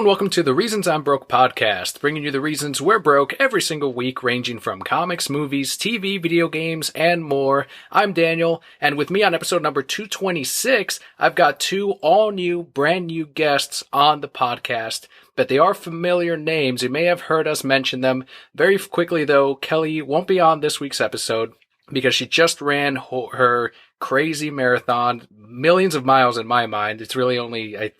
and welcome to the Reasons I'm Broke podcast, bringing you the reasons we're broke every single week, ranging from comics, movies, TV, video games, and more. I'm Daniel, and with me on episode number 226, I've got two all-new, brand-new guests on the podcast, but they are familiar names. You may have heard us mention them. Very quickly, though, Kelli won't be on this week's episode because she just ran her crazy marathon, millions of miles in my mind. It's really only, I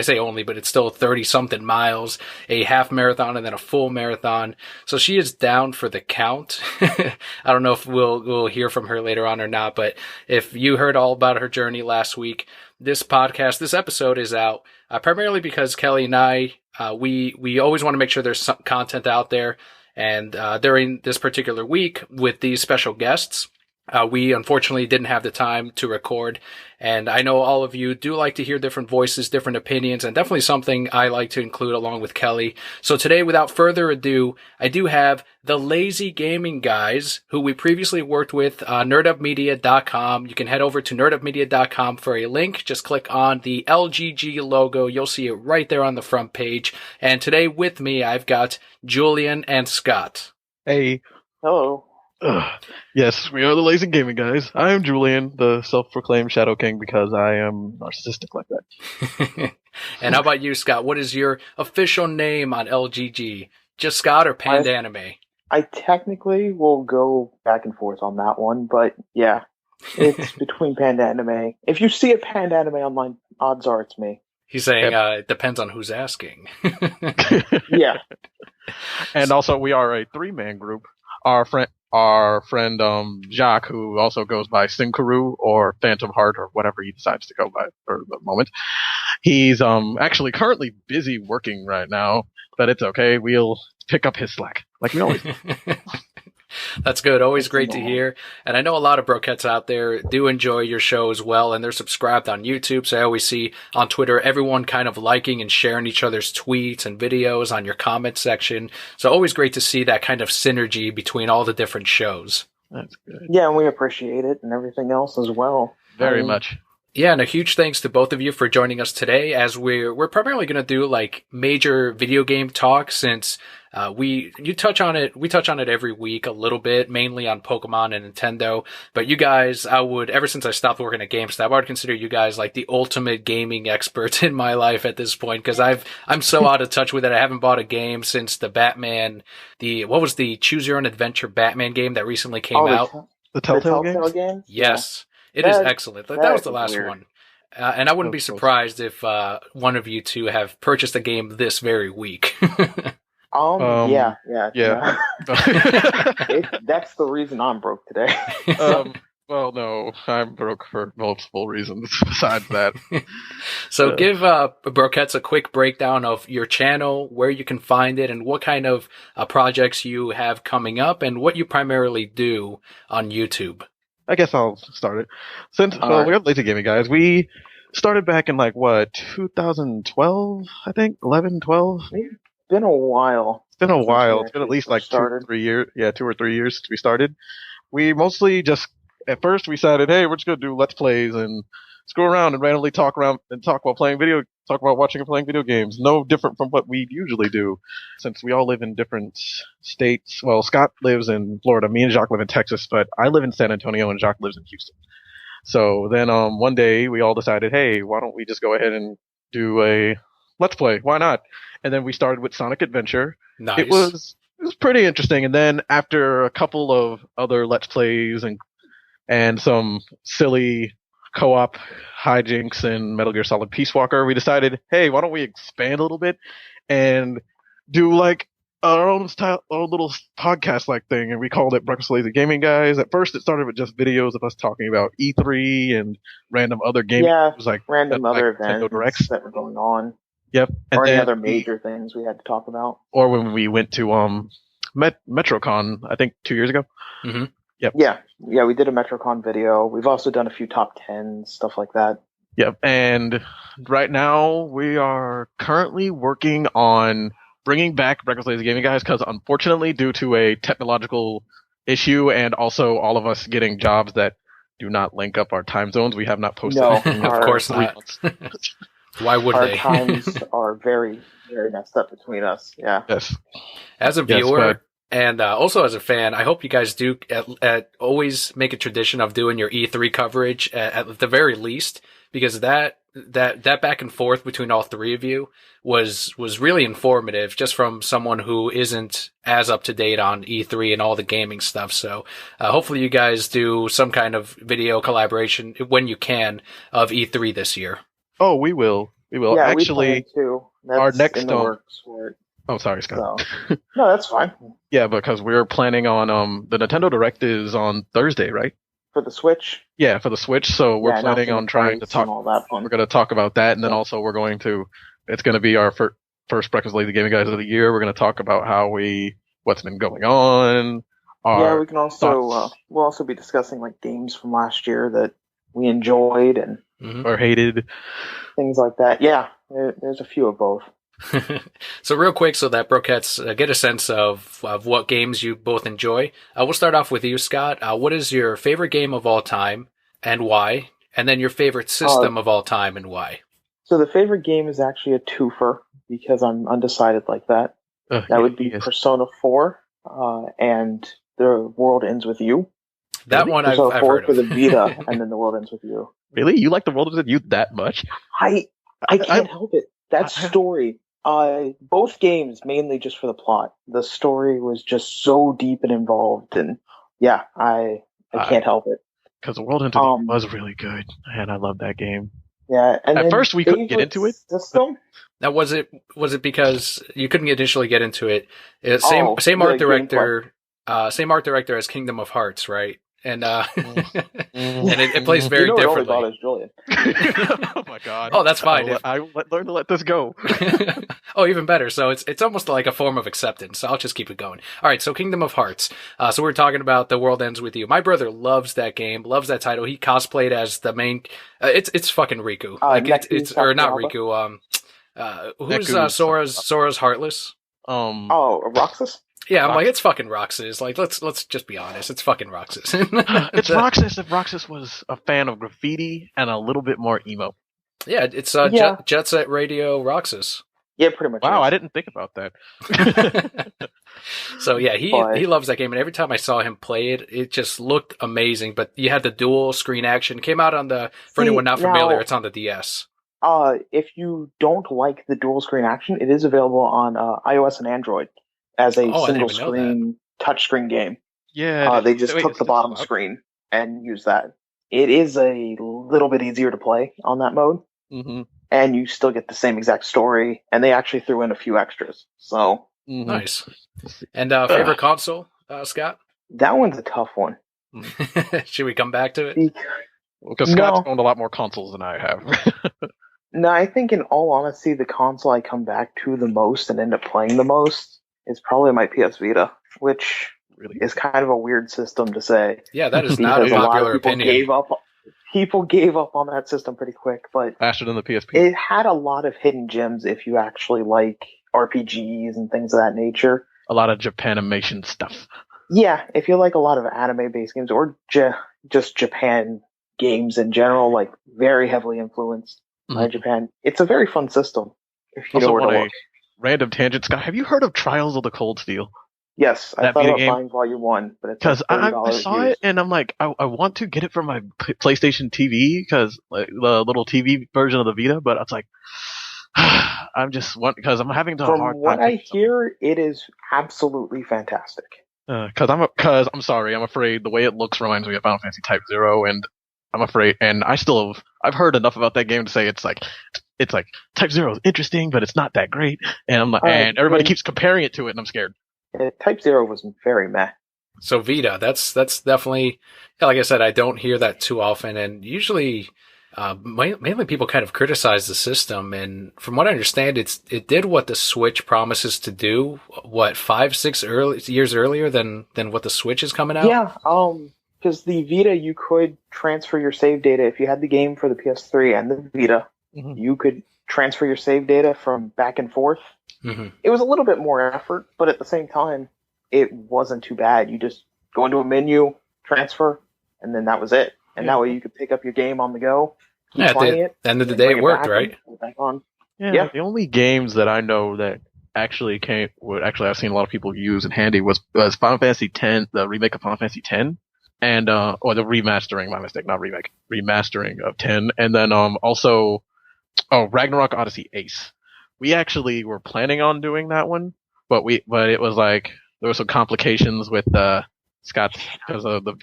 say only, but it's still 30-something miles, a half marathon and then a full marathon. So she is down for the count. I don't know if we'll hear from her later on or not, but if you heard all about her journey last week, this episode is out primarily because Kelli and I, we always want to make sure there's some content out there. And during this particular week with these special guests, we unfortunately didn't have the time to record, and I know all of you do like to hear different voices, different opinions, and definitely something I like to include along with Kelli. So today, without further ado, I do have the LazyGamingGuys, who we previously worked with, nerdupmedia.com. You can head over to nerdupmedia.com for a link. Just click on the LGG logo. You'll see it right there on the front page. And today with me, I've got Julian and Scott. Hey. Hello. Yes, we are the Lazy Gaming Guys. I am Julian, the self-proclaimed Shadow King, because I am narcissistic like that. And how about you, Scott? What is your official name on LGG? Just Scott or Panda Anime? I technically will go back and forth on that one, but yeah, it's between Panda Anime. If you see a Panda Anime online, odds are it's me. He's saying it depends on who's asking. Yeah. And also, we are a three-man group. Our friend Jacques, who also goes by Sinkaru or Phantom Heart or whatever he decides to go by for the moment. He's actually currently busy working right now, but it's okay. We'll pick up his slack like we always do. That's good. Always great to hear. And I know a lot of brokettes out there do enjoy your show as well, and they're subscribed on YouTube. So I always see on Twitter everyone kind of liking and sharing each other's tweets and videos on your comment section. So always great to see that kind of synergy between all the different shows. That's good. Yeah, and we appreciate it and everything else as well. Very much. Yeah, and a huge thanks to both of you for joining us today, as we're primarily going to do like major video game talk, since we touch on it every week a little bit, mainly on Pokemon and Nintendo. But you guys, ever since I stopped working at GameStop, I would consider you guys like the ultimate gaming experts in my life at this point, because I'm so out of touch with it. I haven't bought a game since the Batman, what was the Choose Your Own Adventure Batman game that recently came out? The Telltale game? Yes. Yeah. It is excellent. That was the last one. And I wouldn't be surprised if one of you two have purchased a game this very week. Yeah. That's the reason I'm broke today. Well, no, I'm broke for multiple reasons besides that. So give Brokettes a quick breakdown of your channel, where you can find it, and what kind of projects you have coming up, and what you primarily do on YouTube. I guess I'll start it. Since we have Lazy Gaming Guys, we started back in 2012, I think, 11, 12. It's been a while. It's been a while. It's been at least 2 or 3 years. Yeah, 2 or 3 years since we started. We mostly just, at first we decided, hey, we're just going to do Let's Plays and screw around and randomly talk about watching and playing video games. No different from what we usually do, since we all live in different states. Well, Scott lives in Florida. Me and Jacques live in Texas, but I live in San Antonio and Jacques lives in Houston. So then one day we all decided, hey, why don't we just go ahead and do a Let's Play? Why not? And then we started with Sonic Adventure. Nice. It was pretty interesting. And then after a couple of other Let's Plays and some silly co-op hijinks in Metal Gear Solid Peace Walker, we decided, hey, why don't we expand a little bit and do our own little podcast-like thing, and we called it Breakfast Lazy Gaming Guys. At first, it started with just videos of us talking about E3 and random other gaming. Yeah, it was random other events Directs that were going on. Yep. And or any other major things we had to talk about. Or when we went to MetroCon, I think 2 years ago. Mm-hmm. Yep. Yeah, we did a MetroCon video. We've also done a few top 10s, stuff like that. Yep, and right now we are currently working on bringing back Breakfast Lazy Gaming Guys, because unfortunately, due to a technological issue and also all of us getting jobs that do not link up our time zones, we have not posted. No, of course not. Why would our they? times are very very messed up between us. Yeah. Yes. As a viewer and also as a fan, I hope you guys do always make a tradition of doing your E3 coverage at the very least, because that back and forth between all three of you was really informative, just from someone who isn't as up to date on E3 and all the gaming stuff. So hopefully you guys do some kind of video collaboration when you can of E3 this year. Oh, we will. We will. Yeah, Actually, we plan to. That's our next in the works for it. Oh, sorry, Scott. So. No, that's fine. Yeah, because we're planning on the Nintendo Direct is on Thursday, right? For the Switch? Yeah, for the Switch. So we're planning on trying to talk. All that fun. We're going to talk about that, and then also we're going to. It's going to be our first Breakfast Lazy Gaming Guys of the year. We're going to talk about what's been going on. Yeah, we can also we'll also be discussing like games from last year that we enjoyed and or hated, things like that. Yeah, there's a few of both. So real quick, so that Brokettes get a sense of what games you both enjoy. We'll start off with you, Scott. What is your favorite game of all time and why? And then your favorite system of all time and why? So the favorite game is actually a twofer because I'm undecided like that. That would be Persona 4 and The World Ends With You. That one I've heard of. For the Vita, and then The World Ends With You. Really? You like The World Ends With You that much? I can't help it. That story. Both games mainly just for the plot. The story was just so deep and involved, and yeah, I can't help it. Because The World Ends With You was really good, and I love that game. Yeah, and at first we couldn't get into it. System? Now was it because you couldn't initially get into it? Same art director, same art director as Kingdom of Hearts, right? And and it plays very differently. What only bothers Julian. Oh my god! Oh, that's fine. I learned to let this go. Oh, even better. So it's almost like a form of acceptance. So I'll just keep it going. All right. So Kingdom of Hearts. So we're talking about The World Ends With You. My brother loves that game. Loves that title. He cosplayed as the main. It's fucking Riku. It's or not Riku. Who's Sora's Heartless? Roxas. Yeah, I'm like, it's fucking Roxas. Like, let's just be honest. It's fucking Roxas. It's Roxas if Roxas was a fan of graffiti and a little bit more emo. Yeah, it's Jet Set Radio Roxas. Yeah, pretty much. Wow, I didn't think about that. So yeah, he loves that game, and every time I saw him play it, it just looked amazing. But you had the dual screen action. It came out on for anyone not familiar, it's on the DS. If you don't like the dual screen action, it is available on iOS and Android as a single screen touchscreen game. Yeah, they just took the bottom screen and used that. It is a little bit easier to play on that mode, and you still get the same exact story. And they actually threw in a few extras. So nice. And favorite console, Scott? That one's a tough one. Should we come back to it? Because Scott's owned a lot more consoles than I have. No, I think in all honesty, the console I come back to the most and end up playing the most is probably my PS Vita, which is kind of a weird system to say. Yeah, that is not a popular opinion. People gave up on that system pretty quick, but faster than the PSP. It had a lot of hidden gems if you actually like RPGs and things of that nature. A lot of Japanimation stuff. Yeah, if you like a lot of anime-based games or just Japan games in general, like very heavily influenced by Japan, it's a very fun system. If you know where to look. Random tangent, Scott. Have you heard of Trials of the Cold Steel? Yes, I thought about buying Volume 1, but it's because I saw it and I'm like, I want to get it for my PlayStation TV because like, the little TV version of the Vita, but I was like, I'm just because I'm having a hard time. From what I hear, it is absolutely fantastic. Because I'm sorry, I'm afraid the way it looks reminds me of Final Fantasy Type 0, and I'm afraid, and I've heard enough about that game to say it's like Type 0 is interesting, but it's not that great, and I'm like, and everybody keeps comparing it to it, and I'm scared. Type 0 was very meh. So Vita, that's definitely, like I said, I don't hear that too often, and usually, mainly people kind of criticize the system, and from what I understand, it did what the Switch promises to do. What 5-6 years earlier than what the Switch is coming out? Yeah, because the Vita, you could transfer your save data if you had the game for the PS3 and the Vita. You could transfer your save data from back and forth. It was a little bit more effort, but at the same time, it wasn't too bad. You just go into a menu, transfer, and then that was it. And that way you could pick up your game on the go. Yeah, at the end of the day, it worked, right? Back on. Yeah. The only games that I know that actually I've seen a lot of people use in handy was Final Fantasy X, the remake of Final Fantasy X, and or the remastering, my mistake, not remake, remastering of 10, and then also Ragnarok Odyssey Ace. We actually were planning on doing that one, but it was like there were some complications with Scott's because of the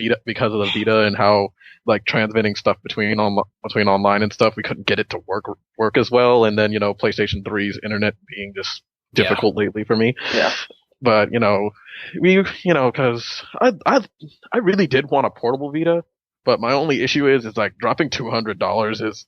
Vita and how like transmitting stuff between online and stuff, we couldn't get it to work as well, and then PlayStation 3's internet being just difficult lately for me. Yeah. But because I really did want a portable Vita, but my only issue is like dropping $200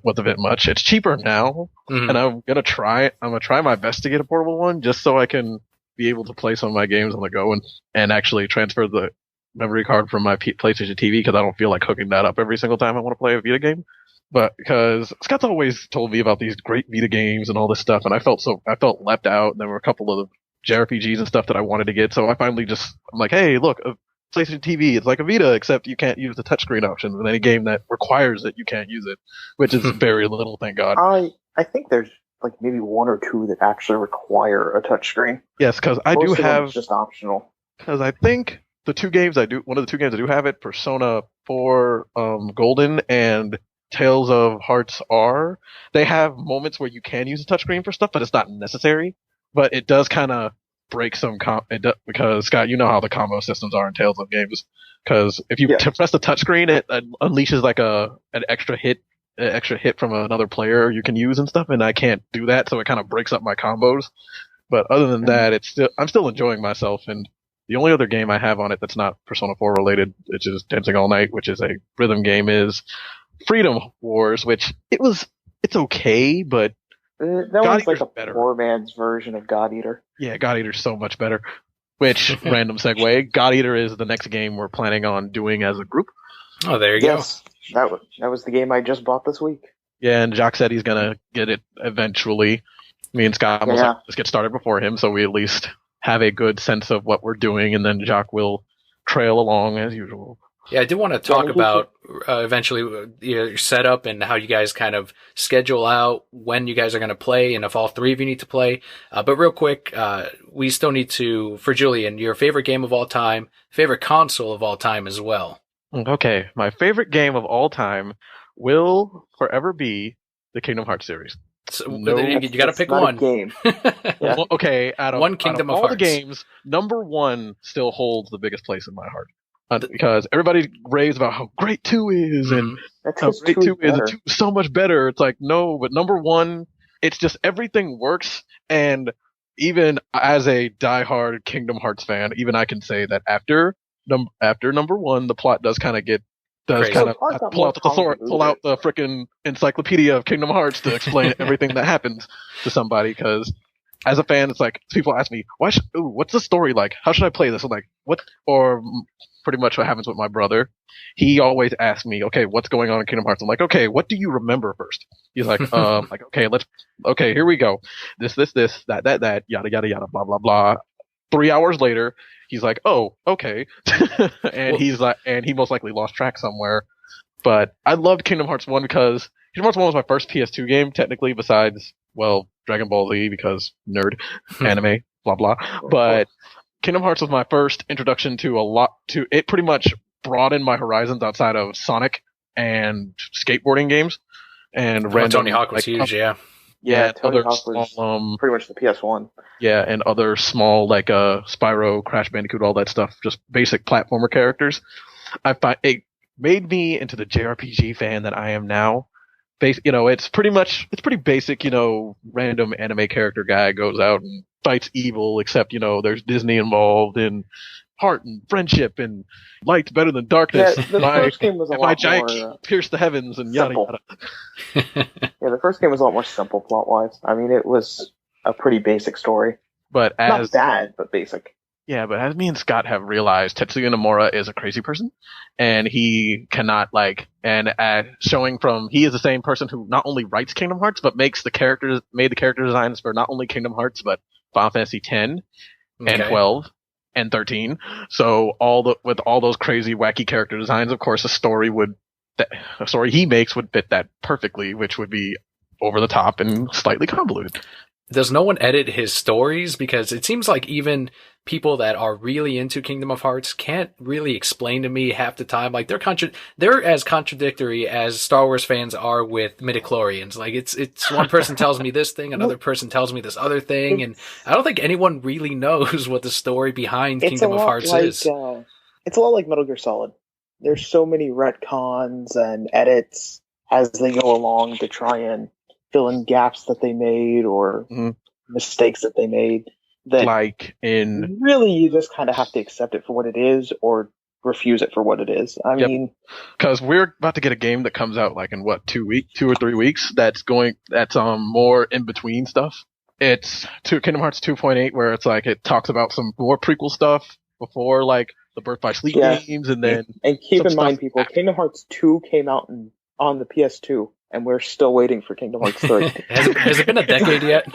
was a bit much. It's cheaper now, and I'm gonna try my best to get a portable one just so I can be able to play some of my games on the go and actually transfer the memory card from my PlayStation TV, because I don't feel like hooking that up every single time I want to play a Vita game. But because Scott's always told me about these great Vita games and all this stuff, and I felt left out. And there were a couple of JRPGs and stuff that I wanted to get, so I finally I'm like, hey, look, a PlayStation TV, it's like a Vita, except you can't use the touchscreen options in any game that requires it. You can't use it, which is very little, thank God. I think there's like maybe one or two that actually require a touchscreen. Yes, because I Most do of them have it's just optional. Because I think one of the two games I do have it, Persona 4 Golden and Tales of Hearts R. They have moments where you can use a touchscreen for stuff, but it's not necessary. But it does kind of break some because Scott, you know how the combo systems are in Tales of games. Because if you press the touchscreen, it unleashes like an extra hit from another player you can use and stuff, and I can't do that, so it kind of breaks up my combos. But other than that, I'm still enjoying myself, and the only other game I have on it that's not Persona 4 related, which is Dancing All Night, which is a rhythm game, is Freedom Wars, which it's okay, but that God one's like Eater's a better. poor man's version of God Eater. Yeah, God Eater's so much better. Which, random segue, God Eater is the next game we're planning on doing as a group. Oh, there you go. That was the game I just bought this week. Yeah, and Jacques said he's gonna get it eventually. Me and Scott must just get started before him, so we at least have a good sense of what we're doing, and then Jacques will trail along as usual. Yeah, I did want to talk about eventually your setup and how you guys kind of schedule out when you guys are going to play and if all three of you need to play. But real quick, we still need to, for Julian, your favorite game of all time, favorite console of all time as well. Okay, my favorite game of all time will forever be the Kingdom Hearts series. So you got to pick one. Game. Well, okay, out of all Hearts. the games, number one still holds the biggest place in my heart. Because everybody raves about how great 2 is, and how great 2 is, and 2 is so much better. It's like, no, but number one, it's just everything works, and even as a diehard Kingdom Hearts fan, even I can say that after number one, the plot does kind of pull out the frickin' encyclopedia of Kingdom Hearts to explain everything that happens to somebody, because as a fan, it's like, people ask me, what's the story like? How should I play this? I'm like, what? Or pretty much what happens with my brother. He always asks me, okay, what's going on in Kingdom Hearts? I'm like, okay, what do you remember first? He's like, okay, here we go. This, that, yada, yada, yada, blah, blah, blah. 3 hours later, he's like, oh, okay. And he most likely lost track somewhere. But I loved Kingdom Hearts 1 because Kingdom Hearts 1 was my first PS2 game, technically, besides, Dragon Ball Z, because nerd, anime, blah, blah. But Kingdom Hearts was my first introduction to it pretty much broadened my horizons outside of Sonic and skateboarding games. And Tony Hawk was huge, yeah. Yeah, Tony Hawk was pretty much the PS1. Yeah, and other small, like Spyro, Crash Bandicoot, all that stuff, just basic platformer characters. I find it made me into the JRPG fan that I am now. It's pretty basic, random anime character guy goes out and fights evil, except, there's Disney involved, and heart and friendship and light's better than darkness. Yeah, the first game was a lot giant more pierced the heavens and yada simple. yada. Yeah, the first game was a lot more simple plot-wise. I mean, it was a pretty basic story. But not bad, but basic. Yeah, but as me and Scott have realized, Tetsuya Nomura is a crazy person, and he cannot he is the same person who not only writes Kingdom Hearts, but made the character designs for not only Kingdom Hearts, but Final Fantasy X and 12 and 13. So with all those crazy, wacky character designs, of course, a story he makes would fit that perfectly, which would be over the top and slightly convoluted. Does no one edit his stories? Because it seems like even people that are really into Kingdom of Hearts can't really explain to me half the time. Like they're as contradictory as Star Wars fans are with midichlorians. Like it's one person tells me this thing, another person tells me this other thing, and I don't think anyone really knows what the story behind Kingdom of Hearts is. It's a lot like Metal Gear Solid. There's so many retcons and edits as they go along to try and fill in gaps that they made or mistakes that they made. That like in really, you just kind of have to accept it for what it is or refuse it for what it is. I mean, because we're about to get a game that comes out like in what 2 or 3 weeks. That's more in between stuff. It's Kingdom Hearts 2.8, where it's like it talks about some more prequel stuff before like the Birth by Sleep games, and then keep in mind, people, Kingdom Hearts 2 came out on the PS2. And we're still waiting for Kingdom Hearts 3. Has it been a decade yet?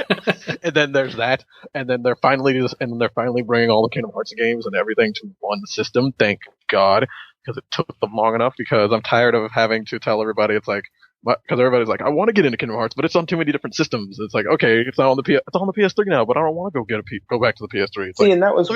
And then there's that, and then they're finally bringing all the Kingdom Hearts games and everything to one system. Thank God, because it took them long enough. Because I'm tired of having to tell everybody it's like, because everybody's like, I want to get into Kingdom Hearts, but it's on too many different systems. It's like, okay, it's on the PS3 now, but I don't want to go back to the PS3. It's and that was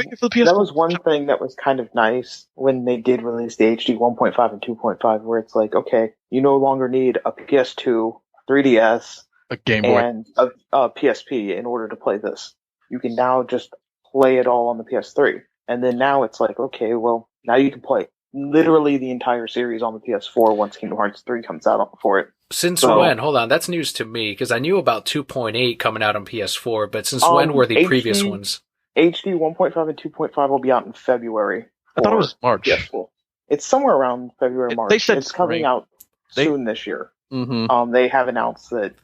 one thing that was kind of nice when they did release the HD 1.5 and 2.5, where it's like, okay, you no longer need a PS2, 3DS, a Game Boy, and a PSP in order to play this. You can now just play it all on the PS3, and then now it's like, okay, well, now you can play literally the entire series on the PS4 once Kingdom Hearts 3 comes out for it. Since when? Hold on, that's news to me, because I knew about 2.8 coming out on PS4, but since when were the previous ones? HD 1.5 and 2.5 will be out in February. I thought it was March. PS4. It's somewhere around February, March. They said it's coming out soon this year. They have announced that,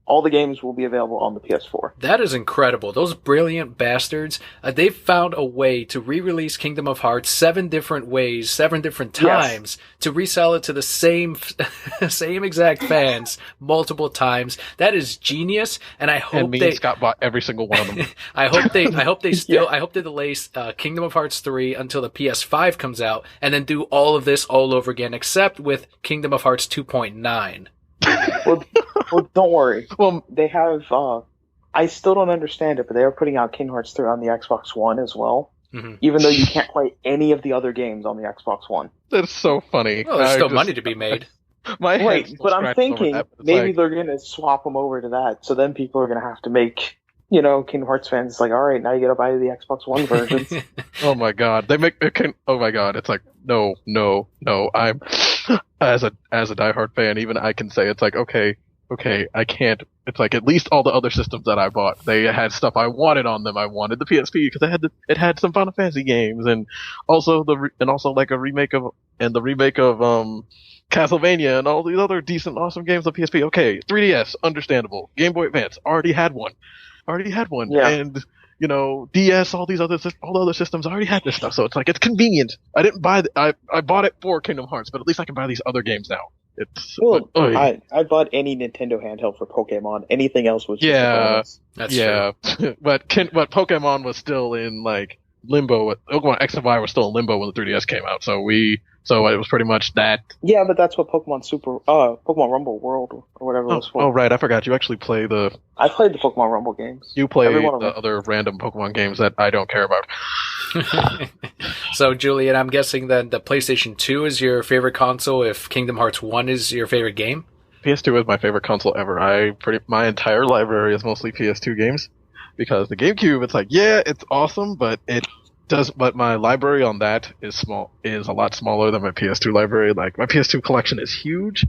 all the games will be available on the PS4. That is incredible. Those brilliant bastards, they've found a way to re-release Kingdom of Hearts 7 different ways, 7 different times, to resell it to the same exact fans multiple times. That is genius, and I hope and Scott bought every single one of them. I hope they delay Kingdom of Hearts 3 until the PS5 comes out, and then do all of this all over again, except with Kingdom of Hearts 2.9. Well, don't worry. Well, they have. I still don't understand it, but they are putting out Kingdom Hearts 3 on the Xbox One as well. Even though you can't play any of the other games on the Xbox One. That's so funny. Well, there's still money to be made. Right, but I'm thinking maybe they're going to swap them over to that, so then people are going to have to make, Kingdom Hearts fans like, all right, now you got to buy the Xbox One versions. Oh my God, oh my God, it's like no. I'm as a diehard fan, even I can say it's like okay, I can't. It's like at least all the other systems that I bought, they had stuff I wanted on them. I wanted the PSP because it had some Final Fantasy games, and also like a remake of Castlevania and all these other decent, awesome games on PSP. Okay, 3DS, understandable. Game Boy Advance, already had one. Yeah. And DS, all the other systems, I already had this stuff, so it's like it's convenient. I didn't buy I bought it for Kingdom Hearts, but at least I can buy these other games now. I bought any Nintendo handheld for Pokemon. Anything else was just a bonus. That's true. but Pokemon was still in like limbo. Pokemon X and Y was still in limbo when the 3DS came out. So it was pretty much that. Yeah, but that's what Pokemon Rumble World or whatever it was for. Oh right, I forgot. You actually play I played the Pokemon Rumble games. You play the other random Pokemon games that I don't care about. So, Julian, I'm guessing that the PlayStation 2 is your favorite console if Kingdom Hearts 1 is your favorite game? PS2 is my favorite console ever. My entire library is mostly PS2 games, because the GameCube, it's like, yeah, it's awesome, but my library on that is a lot smaller than my PS2 library. Like, my PS2 collection is huge.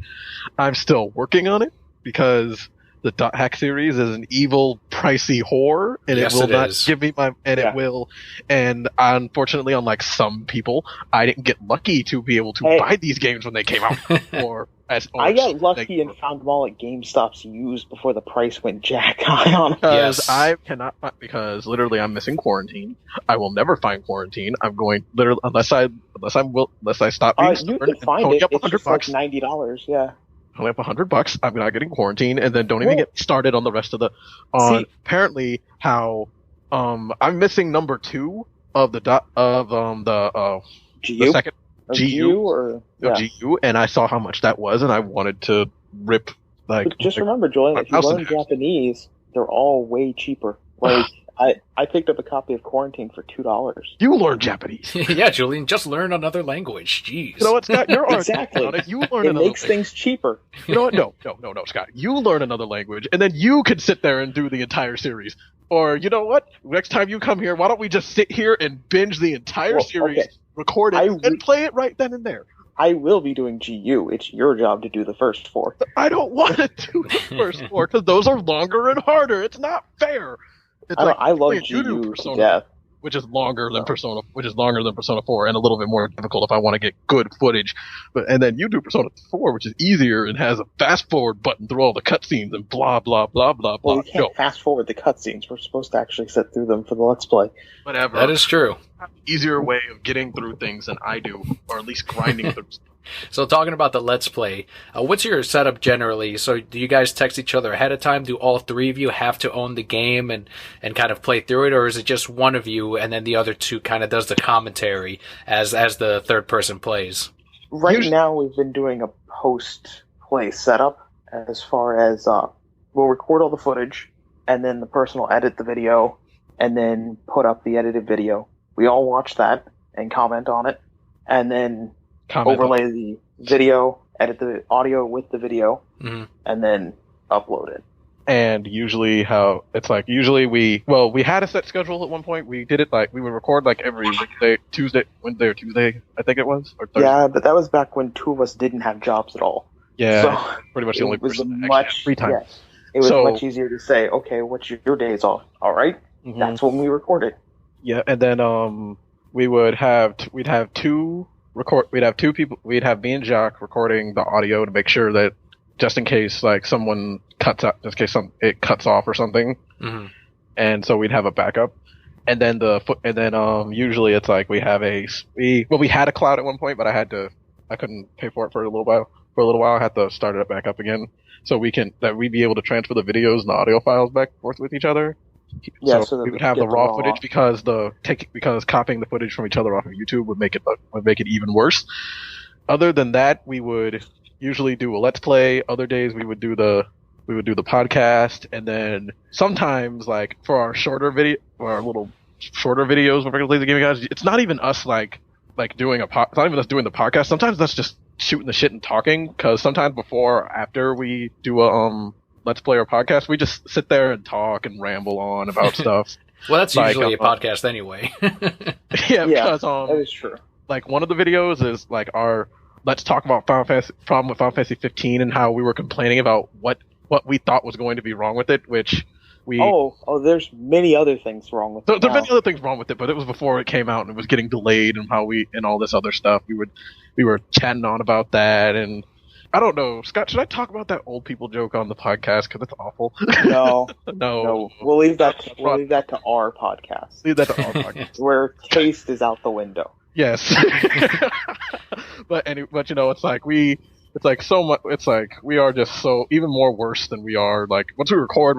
I'm still working on it, because the Dot Hack series is an evil, pricey whore, and it will not give me it will. And unfortunately, unlike some people, I didn't get lucky to be able to buy these games when they came out. I got lucky and found them all at GameStop's used before the price went jack high on them. Because literally I'm missing Quarantine. I will never find Quarantine. I'm going literally unless I stop being stubborn. You can find it. It's just $100. like $90. Yeah. Only up $100. I'm not getting Quarantine, and then don't even get started on the rest of the. Apparently, how I'm missing number 2 of the second GU, or GU, and I saw how much that was, and I wanted to rip But just remember, Julian, if you learn Japanese, they're all way cheaper. Like, I picked up a copy of Quarantine for $2. You learn Japanese. Yeah, Julian, just learn another language. Jeez. You know what, Scott? You're exactly. You learn it makes things cheaper. You know what? No, Scott. You learn another language, and then you can sit there and do the entire series. Or, you know what? Next time you come here, why don't we just sit here and binge the entire series, record it, and play it right then and there? I will be doing GU. It's your job to do the first 4. I don't want to do the first 4 because those are longer and harder. It's not fair. I love GU to death. Which is longer than Persona 4 and a little bit more difficult if I want to get good footage. And then you do Persona 4, which is easier and has a fast forward button through all the cutscenes and blah blah blah blah blah. Well, we can't fast forward the cutscenes. We're supposed to actually sit through them for the Let's Play. Whatever. That is true. Easier way of getting through things than I do, or at least grinding through. So talking about the Let's Play, what's your setup generally? So do you guys text each other ahead of time? Do all 3 of you have to own the game and kind of play through it? Or is it just one of you and then the other 2 kind of does the commentary as the third person plays? Right now we've been doing a post-play setup as far as we'll record all the footage and then the person will edit the video and then put up the edited video. We all watch that and comment on it and then overlay the video, edit the audio with the video, and then upload it. And usually we had a set schedule at one point. We did it we would record every Wednesday or Tuesday, I think it was. Or Thursday. Yeah, but that was back when 2 of us didn't have jobs at all. Yeah, so pretty much the only person that actually had free time. Yeah, it was much easier to say, okay, what's your days off? All right, that's when we recorded. Yeah, and then we'd have 2 people. We'd have me and Jacques recording the audio to make sure that just in case someone cuts out, just in case it cuts off or something. And so we'd have a backup. And then usually it's we had a cloud at one point, but I couldn't pay for it for a little while. I had to start it back up again so we'd be able to transfer the videos and the audio files back and forth with each other. Yeah, so we would have the raw footage because copying the footage from each other off of YouTube would make it even worse. Other than that, we would usually do a Let's Play. Other days we would do the podcast, and then sometimes for our shorter video or our little shorter videos with Lazy Gaming Guys, it's not even us doing it's not even us doing the podcast. Sometimes that's just shooting the shit and talking, because sometimes before or after we do a Let's Play or podcast, we just sit there and talk and ramble on about stuff. Well, that's usually a podcast anyway. Yeah, because that is true. One of the videos is our let's talk about problem with Final Fantasy 15 and how we were complaining about what we thought was going to be wrong with it, which we there's many other things wrong with it. There's many other things wrong with it, but it was before it came out and it was getting delayed and and all this other stuff. We were chatting on about that, and I don't know, Scott, should I talk about that old people joke on the podcast? Because it's awful. No. No. We'll leave that to our podcast. Leave that to our podcast. Where taste is out the window. Yes. But we are just so even more worse than we are. Once we record,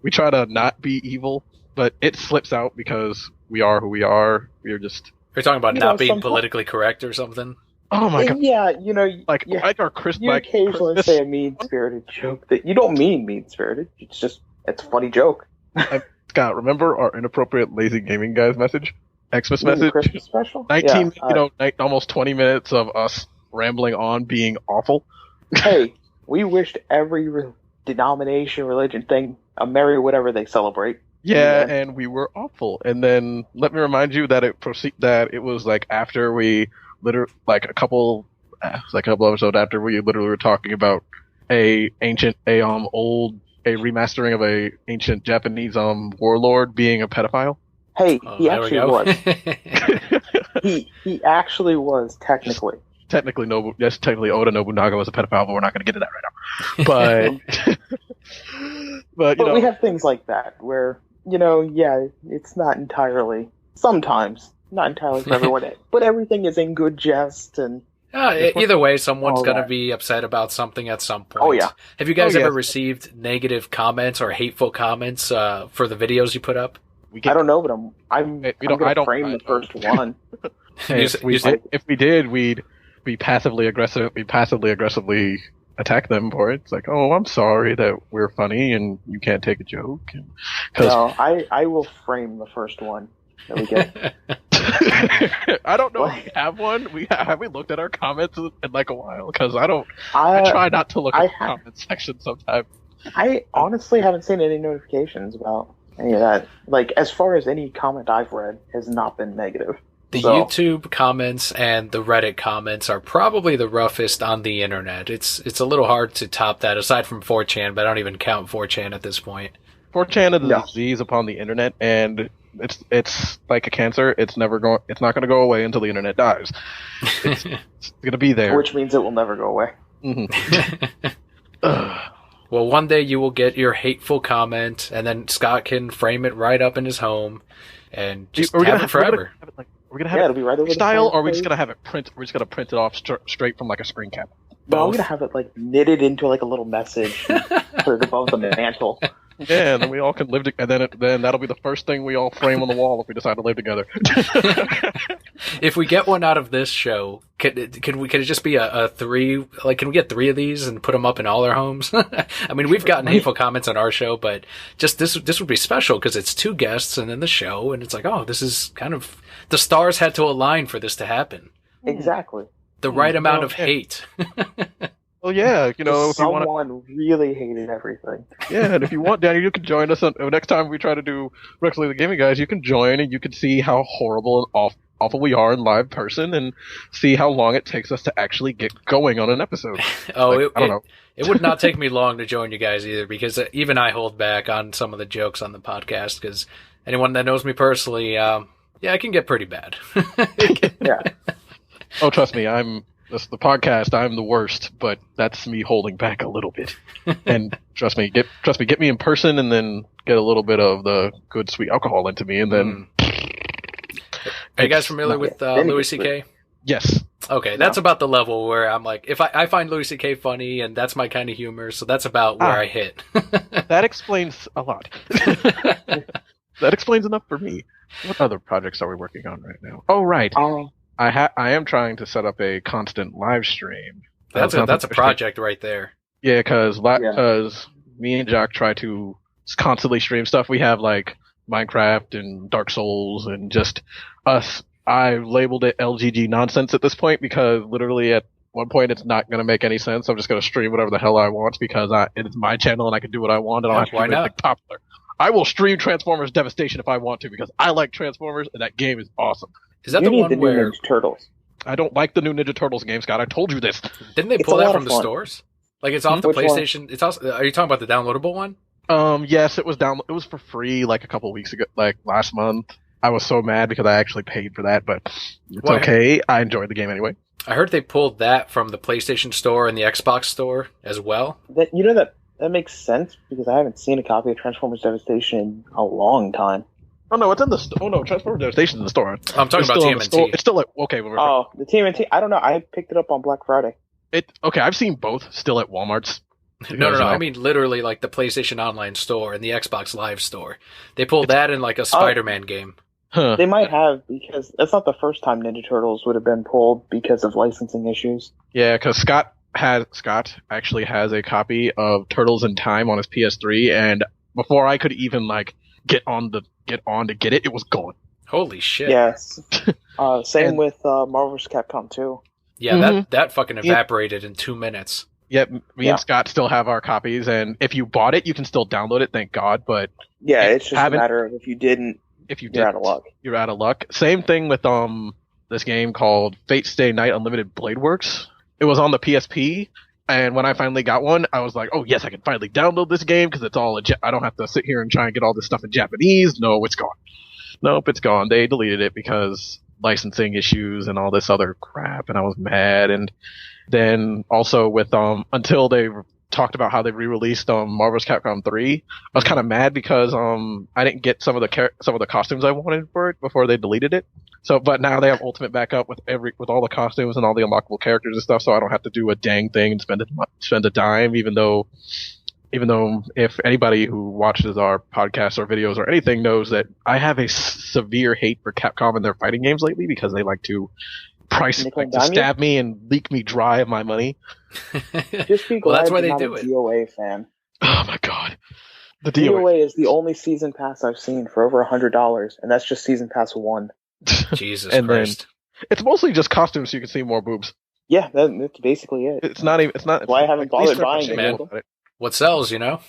we try to not be evil, but it slips out because we are who we are. We are just... You're talking about not being politically correct or something? Oh my god! Yeah, our Chris. You occasionally say a mean-spirited joke that you don't mean mean-spirited. It's a funny joke. Scott, remember our inappropriate Lazy Gaming Guys message, Xmas message, Christmas special? 19, almost 20 minutes of us rambling on, being awful. Hey, we wished every denomination, religion thing a merry whatever they celebrate. Yeah, and we were awful. And then let me remind you that it was after we. A couple episodes after we literally were talking about a remastering of a ancient Japanese warlord being a pedophile. Hey, he actually was. he actually was technically. Technically Oda Nobunaga was a pedophile, but we're not going to get into that right now. But we have things like that where it's not entirely sometimes. Not entirely for everyone, but everything is in good jest. And either way, someone's going to be upset about something at some point. Oh, yeah. Have you guys ever received negative comments or hateful comments for the videos you put up? I don't know, but I'm going to frame the first one. If we did, we'd be passively aggressively attack them for it. It's like, oh, I'm sorry that we're funny and you can't take a joke. No, I will frame the first one that we get. I don't know if we have one. Have we looked at our comments in like a while? Because I try not to look at the comment section sometimes. I honestly haven't seen any notifications about any of that. Like, as far as any comment I've read has not been negative. The YouTube comments and the Reddit comments are probably the roughest on the internet. It's a little hard to top that, aside from 4chan, but I don't even count 4chan at this point. 4chan is a disease upon the internet, and it's like a cancer. It's not going to go away until the internet dies. It's going to be there, which means it will never go away. Mm-hmm. Well, one day you will get your hateful comment, and then Scott can frame it right up in his home, and just have it forever. We're gonna have it'll be right over style, or are we just gonna have it print? We're just gonna print it off straight from like a screen cap. No, I'm gonna have it like knitted into like a little message, put it above the mantle. Yeah, and then we all can live together. And then that'll be the first thing we all frame on the wall if we decide to live together. If we get one out of this show, can it just be a 3? Like, can we get 3 of these and put them up in all our homes? I mean, we've gotten hateful comments on our show, but just this would be special because it's 2 guests and then the show, and it's like, oh, this is kind of the stars had to align for this to happen. Exactly. The right amount of hate. Well, yeah, if someone really hated everything. Yeah, and if you want, Danny, you can join us next time we try to do Recklessly the Gaming Guys. You can join, and you can see how horrible and awful we are in live person, and see how long it takes us to actually get going on an episode. I don't know. It would not take me long to join you guys either, because even I hold back on some of the jokes on the podcast, because anyone that knows me personally, I can get pretty bad. Yeah. Oh, trust me, the podcast, I'm the worst, but that's me holding back a little bit. And trust me, get me in person, and then get a little bit of the good sweet alcohol into me, and then. Are you guys familiar with Louis C.K.? Yes. Okay, that's about the level where I'm like, if I find Louis C.K. funny, and that's my kind of humor, so that's about where I hit. That explains a lot. That explains enough for me. What other projects are we working on right now? Oh, right. I am trying to set up a constant live stream. That's a project right there. Yeah, because me and Jock try to constantly stream stuff. We have like Minecraft and Dark Souls and just us. I labeled it LGG nonsense at this point because literally at one point it's not going to make any sense. I'm just going to stream whatever the hell I want because it's my channel and I can do what I want and I don't have to do anything popular. I will stream Transformers Devastation if I want to because I like Transformers and that game is awesome. Is that the one where Ninja Turtles? I don't like the new Ninja Turtles game, Scott. I told you this. Didn't they pull that from the stores? Like it's off the PlayStation. One? It's also. Are you talking about the downloadable one? Yes, it was It was for free like a couple weeks ago, like last month. I was so mad because I actually paid for that, but it's okay. I enjoyed the game anyway. I heard they pulled that from the PlayStation Store and the Xbox Store as well. That makes sense because I haven't seen a copy of Transformers Devastation in a long time. Oh no, it's in the store. Oh no, Transformers Devastation in the store. I'm talking about TMNT. It's still like okay. The TMNT. I don't know. I picked it up on Black Friday. I've seen both still at Walmart's. No. I mean literally like the PlayStation Online Store and the Xbox Live Store. They pulled that in like a Spider-Man game. Huh. They might have because that's not the first time Ninja Turtles would have been pulled because of licensing issues. Yeah, because Scott actually has a copy of Turtles in Time on his PS3, and before I could even like get on to get it, it was gone. Holy shit! Yes. Same with Marvel vs. Capcom 2. Yeah, that fucking evaporated in 2 minutes. Yep, me and Scott still have our copies, and if you bought it, you can still download it. Thank God, but it's just a matter of if you didn't, you're out of luck. You're out of luck. Same thing with this game called Fate Stay Night Unlimited Blade Works. It was on the PSP, and when I finally got one, I was like, oh yes, I can finally download this game because it's all I don't have to sit here and try and get all this stuff in Japanese. No, it's gone. Nope, it's gone. They deleted it because licensing issues and all this other crap, and I was mad. And then also with until they talked about how they re-released Marvel's Capcom 3, I was kind of mad because I didn't get some of the costumes I wanted for it before they deleted it. So, but now they have Ultimate backup with all the costumes and all the unlockable characters and stuff, so I don't have to do a dang thing and spend a dime, even though if anybody who watches our podcasts or videos or anything knows that I have a severe hate for Capcom and their fighting games lately because they like to price, like, to stab me and leak me dry of my money. Just be glad that's why you're they not do a it. DOA fan. Oh my god. The DOA is the only season pass I've seen for over $100, and that's just season pass 1. Jesus Christ. It's mostly just costumes so you can see more boobs. Yeah, that's basically it. It's not even. It's not. Why I haven't bothered buying man. it. What sells, you know?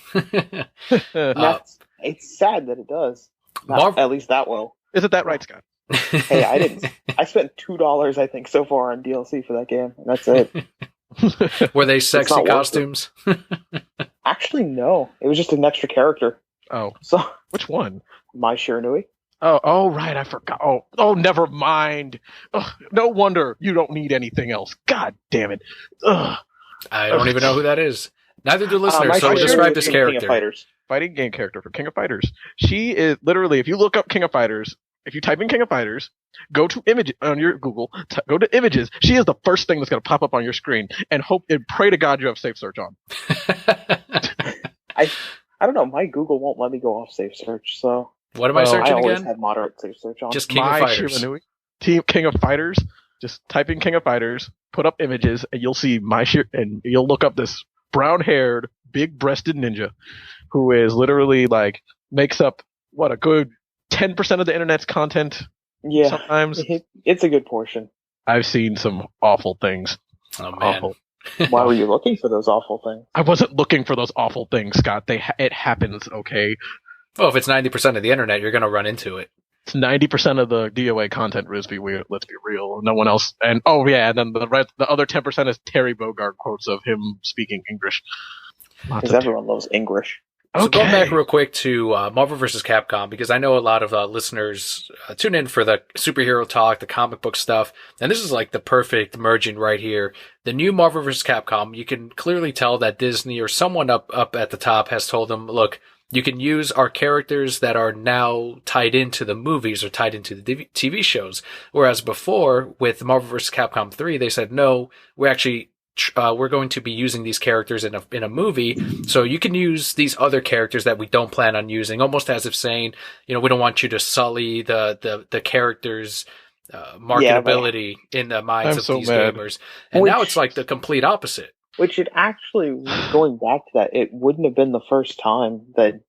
It's sad that it does. At least that will. Isn't that right, Scott? Hey, I didn't. I spent $2, I think, so far on DLC for that game, and that's it. Were they sexy costumes? Actually, no. It was just an extra character. Oh. So which one? My Shiranui. Oh, right. I forgot. Oh, never mind. Ugh, no wonder you don't need anything else. God damn it. Ugh. I don't even know who that is. Neither do listeners, so describe this character. Fighting game character for King of Fighters. She is literally, if you look up King of Fighters, if you type in King of Fighters, go to image on your Google, go to images, she is the first thing that's going to pop up on your screen, and hope and pray to God you have safe search on. I don't know. My Google won't let me go off safe search, so. What am I searching again? I always have moderate safe search on. Just King of Fighters. Team King of Fighters. Just type in King of Fighters, put up images, and you'll see and you'll look up this brown-haired, big-breasted ninja who is literally makes up a good 10% of the internet's content. Yeah, sometimes it's a good portion. I've seen some awful things. Oh man. Awful. Why were you looking for those awful things? I wasn't looking for those awful things, Scott. It happens, okay? Well, if it's 90% of the internet, you're going to run into it. It's 90% of the DOA content, let's be real. No one else. And and then the other 10% is Terry Bogard quotes of him speaking English. Because everyone loves English. So going back real quick to Marvel vs. Capcom, because I know a lot of listeners tune in for the superhero talk, the comic book stuff, and this is like the perfect merging right here. The new Marvel vs. Capcom, you can clearly tell that Disney or someone up at the top has told them, look, you can use our characters that are now tied into the movies or tied into the TV shows. Whereas before, with Marvel vs. Capcom 3, they said, no, we're going to be using these characters in a movie, so you can use these other characters that we don't plan on using, almost as if saying, we don't want you to sully the characters' marketability in the minds of these gamers. And now it's like the complete opposite. Which it actually, going back to that, it wouldn't have been the first time that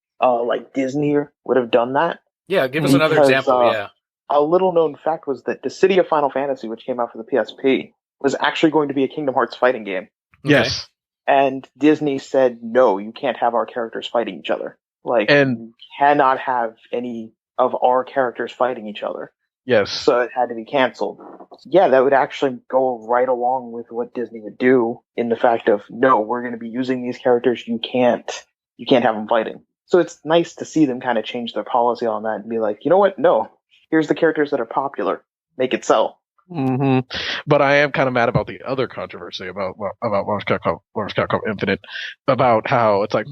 Disney would have done that. Yeah, give us another example. Yeah, a little known fact was that the City of Final Fantasy, which came out for the PSP, was actually going to be a Kingdom Hearts fighting game. Yes. And Disney said, no, you can't have our characters fighting each other. You cannot have any of our characters fighting each other. Yes. So it had to be canceled. Yeah, that would actually go right along with what Disney would do in the fact of, no, we're going to be using these characters. You can't have them fighting. So it's nice to see them kind of change their policy on that and be like, you know what? No, here's the characters that are popular. Make it sell. Mm-hmm. But I am kind of mad about the other controversy about Marvel vs. Capcom Infinite, about how it's like,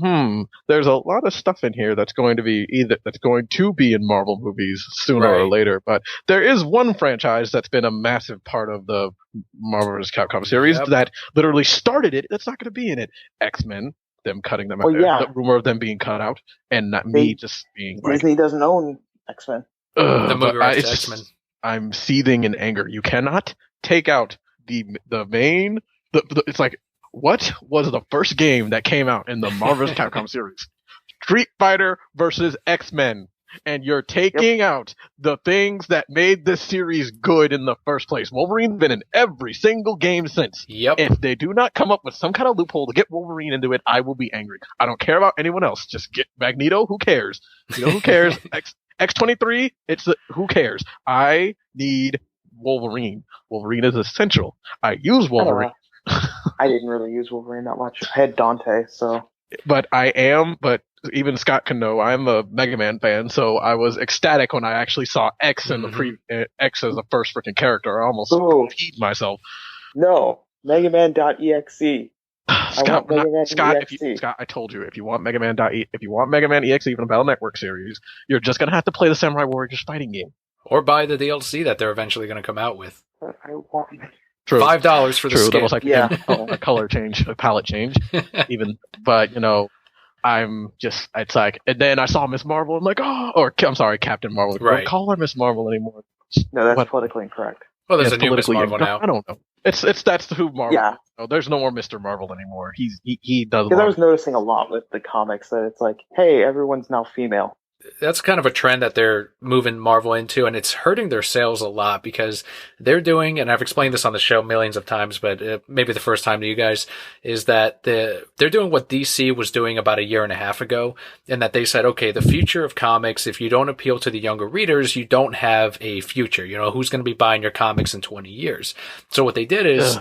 there's a lot of stuff in here that's going to be in Marvel movies sooner or later. But there is one franchise that's been a massive part of the Marvel vs. Capcom series that literally started it. That's not going to be in it. X-Men, them cutting them out. The rumor of them being cut out, and not me just being Disney doesn't own X-Men. The movie rights to X-Men. I'm seething in anger. You cannot take out the main. It's like, what was the first game that came out in the Marvel vs. Capcom series? Street Fighter versus X-Men. And you're taking out the things that made this series good in the first place. Wolverine's been in every single game since. Yep. If they do not come up with some kind of loophole to get Wolverine into it, I will be angry. I don't care about anyone else. Just get Magneto. Who cares? Who cares? X-23, who cares? I need Wolverine. Wolverine is essential. I use Wolverine. I didn't really use Wolverine that much. I had Dante, so. But even Scott can know I'm a Mega Man fan, so I was ecstatic when I actually saw X in X as the first freaking character. I almost peed myself. No, Mega Man.exe. Scott, I told you, if you want Mega Man EXE from the Battle Network series, you're just gonna have to play the Samurai Warriors fighting game, or buy the DLC that they're eventually gonna come out with. I want True. $5 for the skin. That was like a color change, a palette change, even. But it's like, and then I saw Miss Marvel. I'm like, I'm sorry, Captain Marvel. Right. Don't call her Miss Marvel anymore. No, that's politically incorrect. Well, there's a new Miss Marvel now. I don't know. That's who Marvel. Yeah. No, there's no more Mr. Marvel anymore. He does. Because I was noticing a lot with the comics that it's like, hey, everyone's now female. That's kind of a trend that they're moving Marvel into, and it's hurting their sales a lot because they're doing, and I've explained this on the show millions of times, but maybe the first time to you guys, is that they're doing what DC was doing about a year and a half ago, and that they said, okay, the future of comics, if you don't appeal to the younger readers, you don't have a future. You know, who's going to be buying your comics in 20 years? So what they did is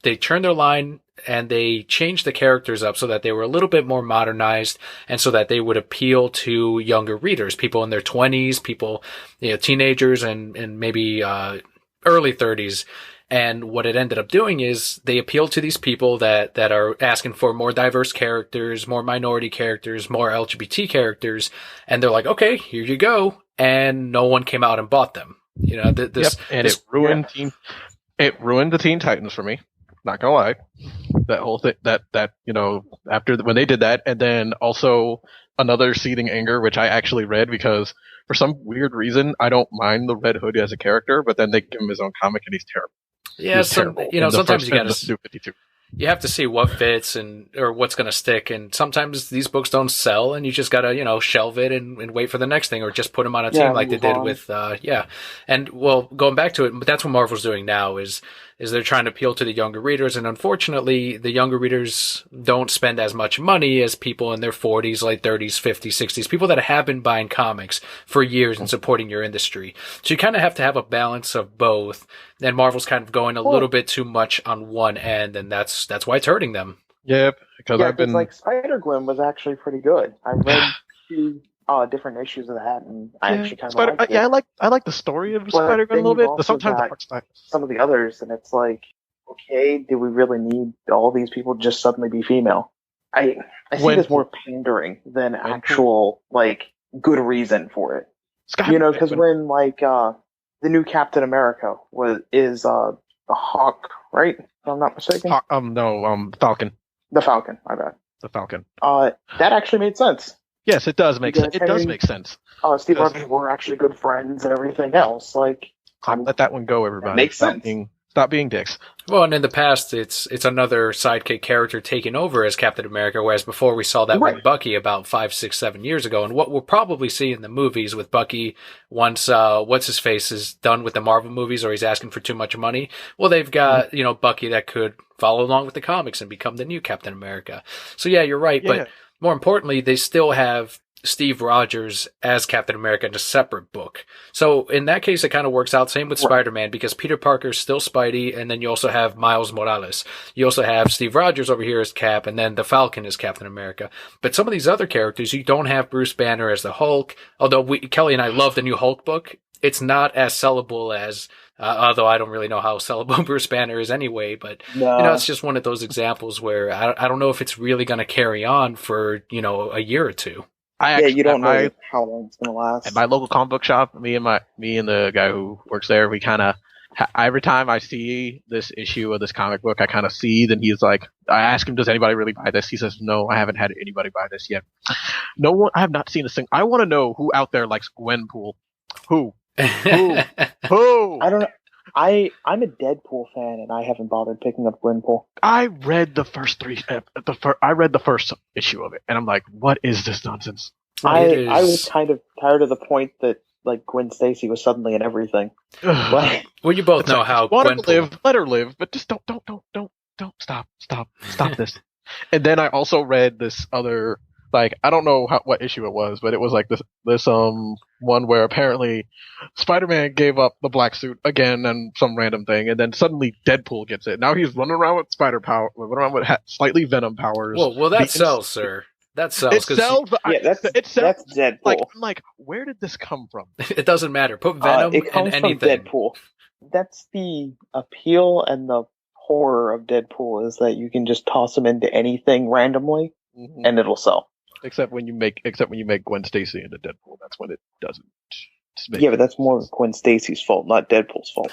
they turned their line and they changed the characters up so that they were a little bit more modernized and so that they would appeal to younger readers, people in their 20s, people, teenagers and maybe early 30s. And what it ended up doing is they appealed to these people that are asking for more diverse characters, more minority characters, more LGBT characters. And they're like, okay, here you go. And no one came out and bought them. It ruined the Teen Titans for me. Not gonna lie, that whole thing that after when they did that, and then also another Seething Anger, which I actually read because for some weird reason I don't mind the Red Hood as a character, but then they give him his own comic and he's terrible. Yeah, sometimes you gotta. New 52. You have to see what fits or what's going to stick. And sometimes these books don't sell and you just got to, shelve it and wait for the next thing or just put them on a team like they did with, And well, going back to it, but that's what Marvel's doing now is they're trying to appeal to the younger readers. And unfortunately, the younger readers don't spend as much money as people in their 40s, late 30s, 50s, 60s, people that have been buying comics for years and supporting your industry. So you kind of have to have a balance of both. And Marvel's kind of going a little bit too much on one end, and that's why it's hurting them. Yep, because I've been like Spider-Gwen was actually pretty good. I read two different issues of that, and I actually kind of liked it. I like the story of Spider-Gwen a little bit, but sometimes the art style. Some of the others, and it's like, okay, do we really need all these people just suddenly be female? I see this more pandering than actual good reason for it. Because when the new Captain America is the Hawk, right? If I'm not mistaken. Falcon. The Falcon. My bad. The Falcon. That actually made sense. Yes, it does make sense. It does make sense. Steve Rogers were actually good friends and everything else. Let that one go, everybody. Makes sense. Stop being dicks. Well, and in the past, it's another sidekick character taking over as Captain America, whereas before we saw that with Bucky about 5, 6, 7 years ago. And what we'll probably see in the movies with Bucky once What's-His-Face is done with the Marvel movies or he's asking for too much money, well, they've got, Bucky that could follow along with the comics and become the new Captain America. So, yeah, you're right. Yeah. But more importantly, they still have Steve Rogers as Captain America in a separate book. So in that case, it kind of works out. Same with Spider-Man, because Peter Parker's still Spidey, and then you also have Miles Morales. You also have Steve Rogers over here as Cap, and then the Falcon is Captain America. But some of these other characters, you don't have Bruce Banner as the Hulk. Although Kelly and I love the new Hulk book, it's not as sellable as, although I don't really know how sellable Bruce Banner is anyway, but it's just one of those examples where I don't know if it's really going to carry on for, a year or two. You don't know how long it's going to last. At my local comic book shop, me and the guy who works there, we kind of, every time I see this issue of this comic book, I kind of see, then he's like, I ask him, does anybody really buy this? He says, no, I haven't had anybody buy this yet. No one, I have not seen a single, I want to know who out there likes Gwenpool. Who? Who? I don't know. I'm a Deadpool fan, and I haven't bothered picking up Gwenpool. I read the first I read the first issue of it, and I'm like, what is this nonsense? I was kind of tired of the point that Gwen Stacy was suddenly in everything. Well, you both know how Gwenpool. Live, let her live, but just don't stop this. And then I also read this other, I don't know what issue it was, but it was this one where apparently Spider-Man gave up the black suit again and some random thing, and then suddenly Deadpool gets it. Now he's running around with spider power, running around with slightly venom powers. Well, that sells, sir. That sells. It sells. That's Deadpool. I'm like, where did this come from? It doesn't matter. Put venom it comes in anything. From Deadpool. That's the appeal and the horror of Deadpool, is that you can just toss him into anything randomly, and it'll sell. Except when you make Gwen Stacy into Deadpool, that's when it doesn't. Yeah, but that's more Gwen Stacy's fault, not Deadpool's fault.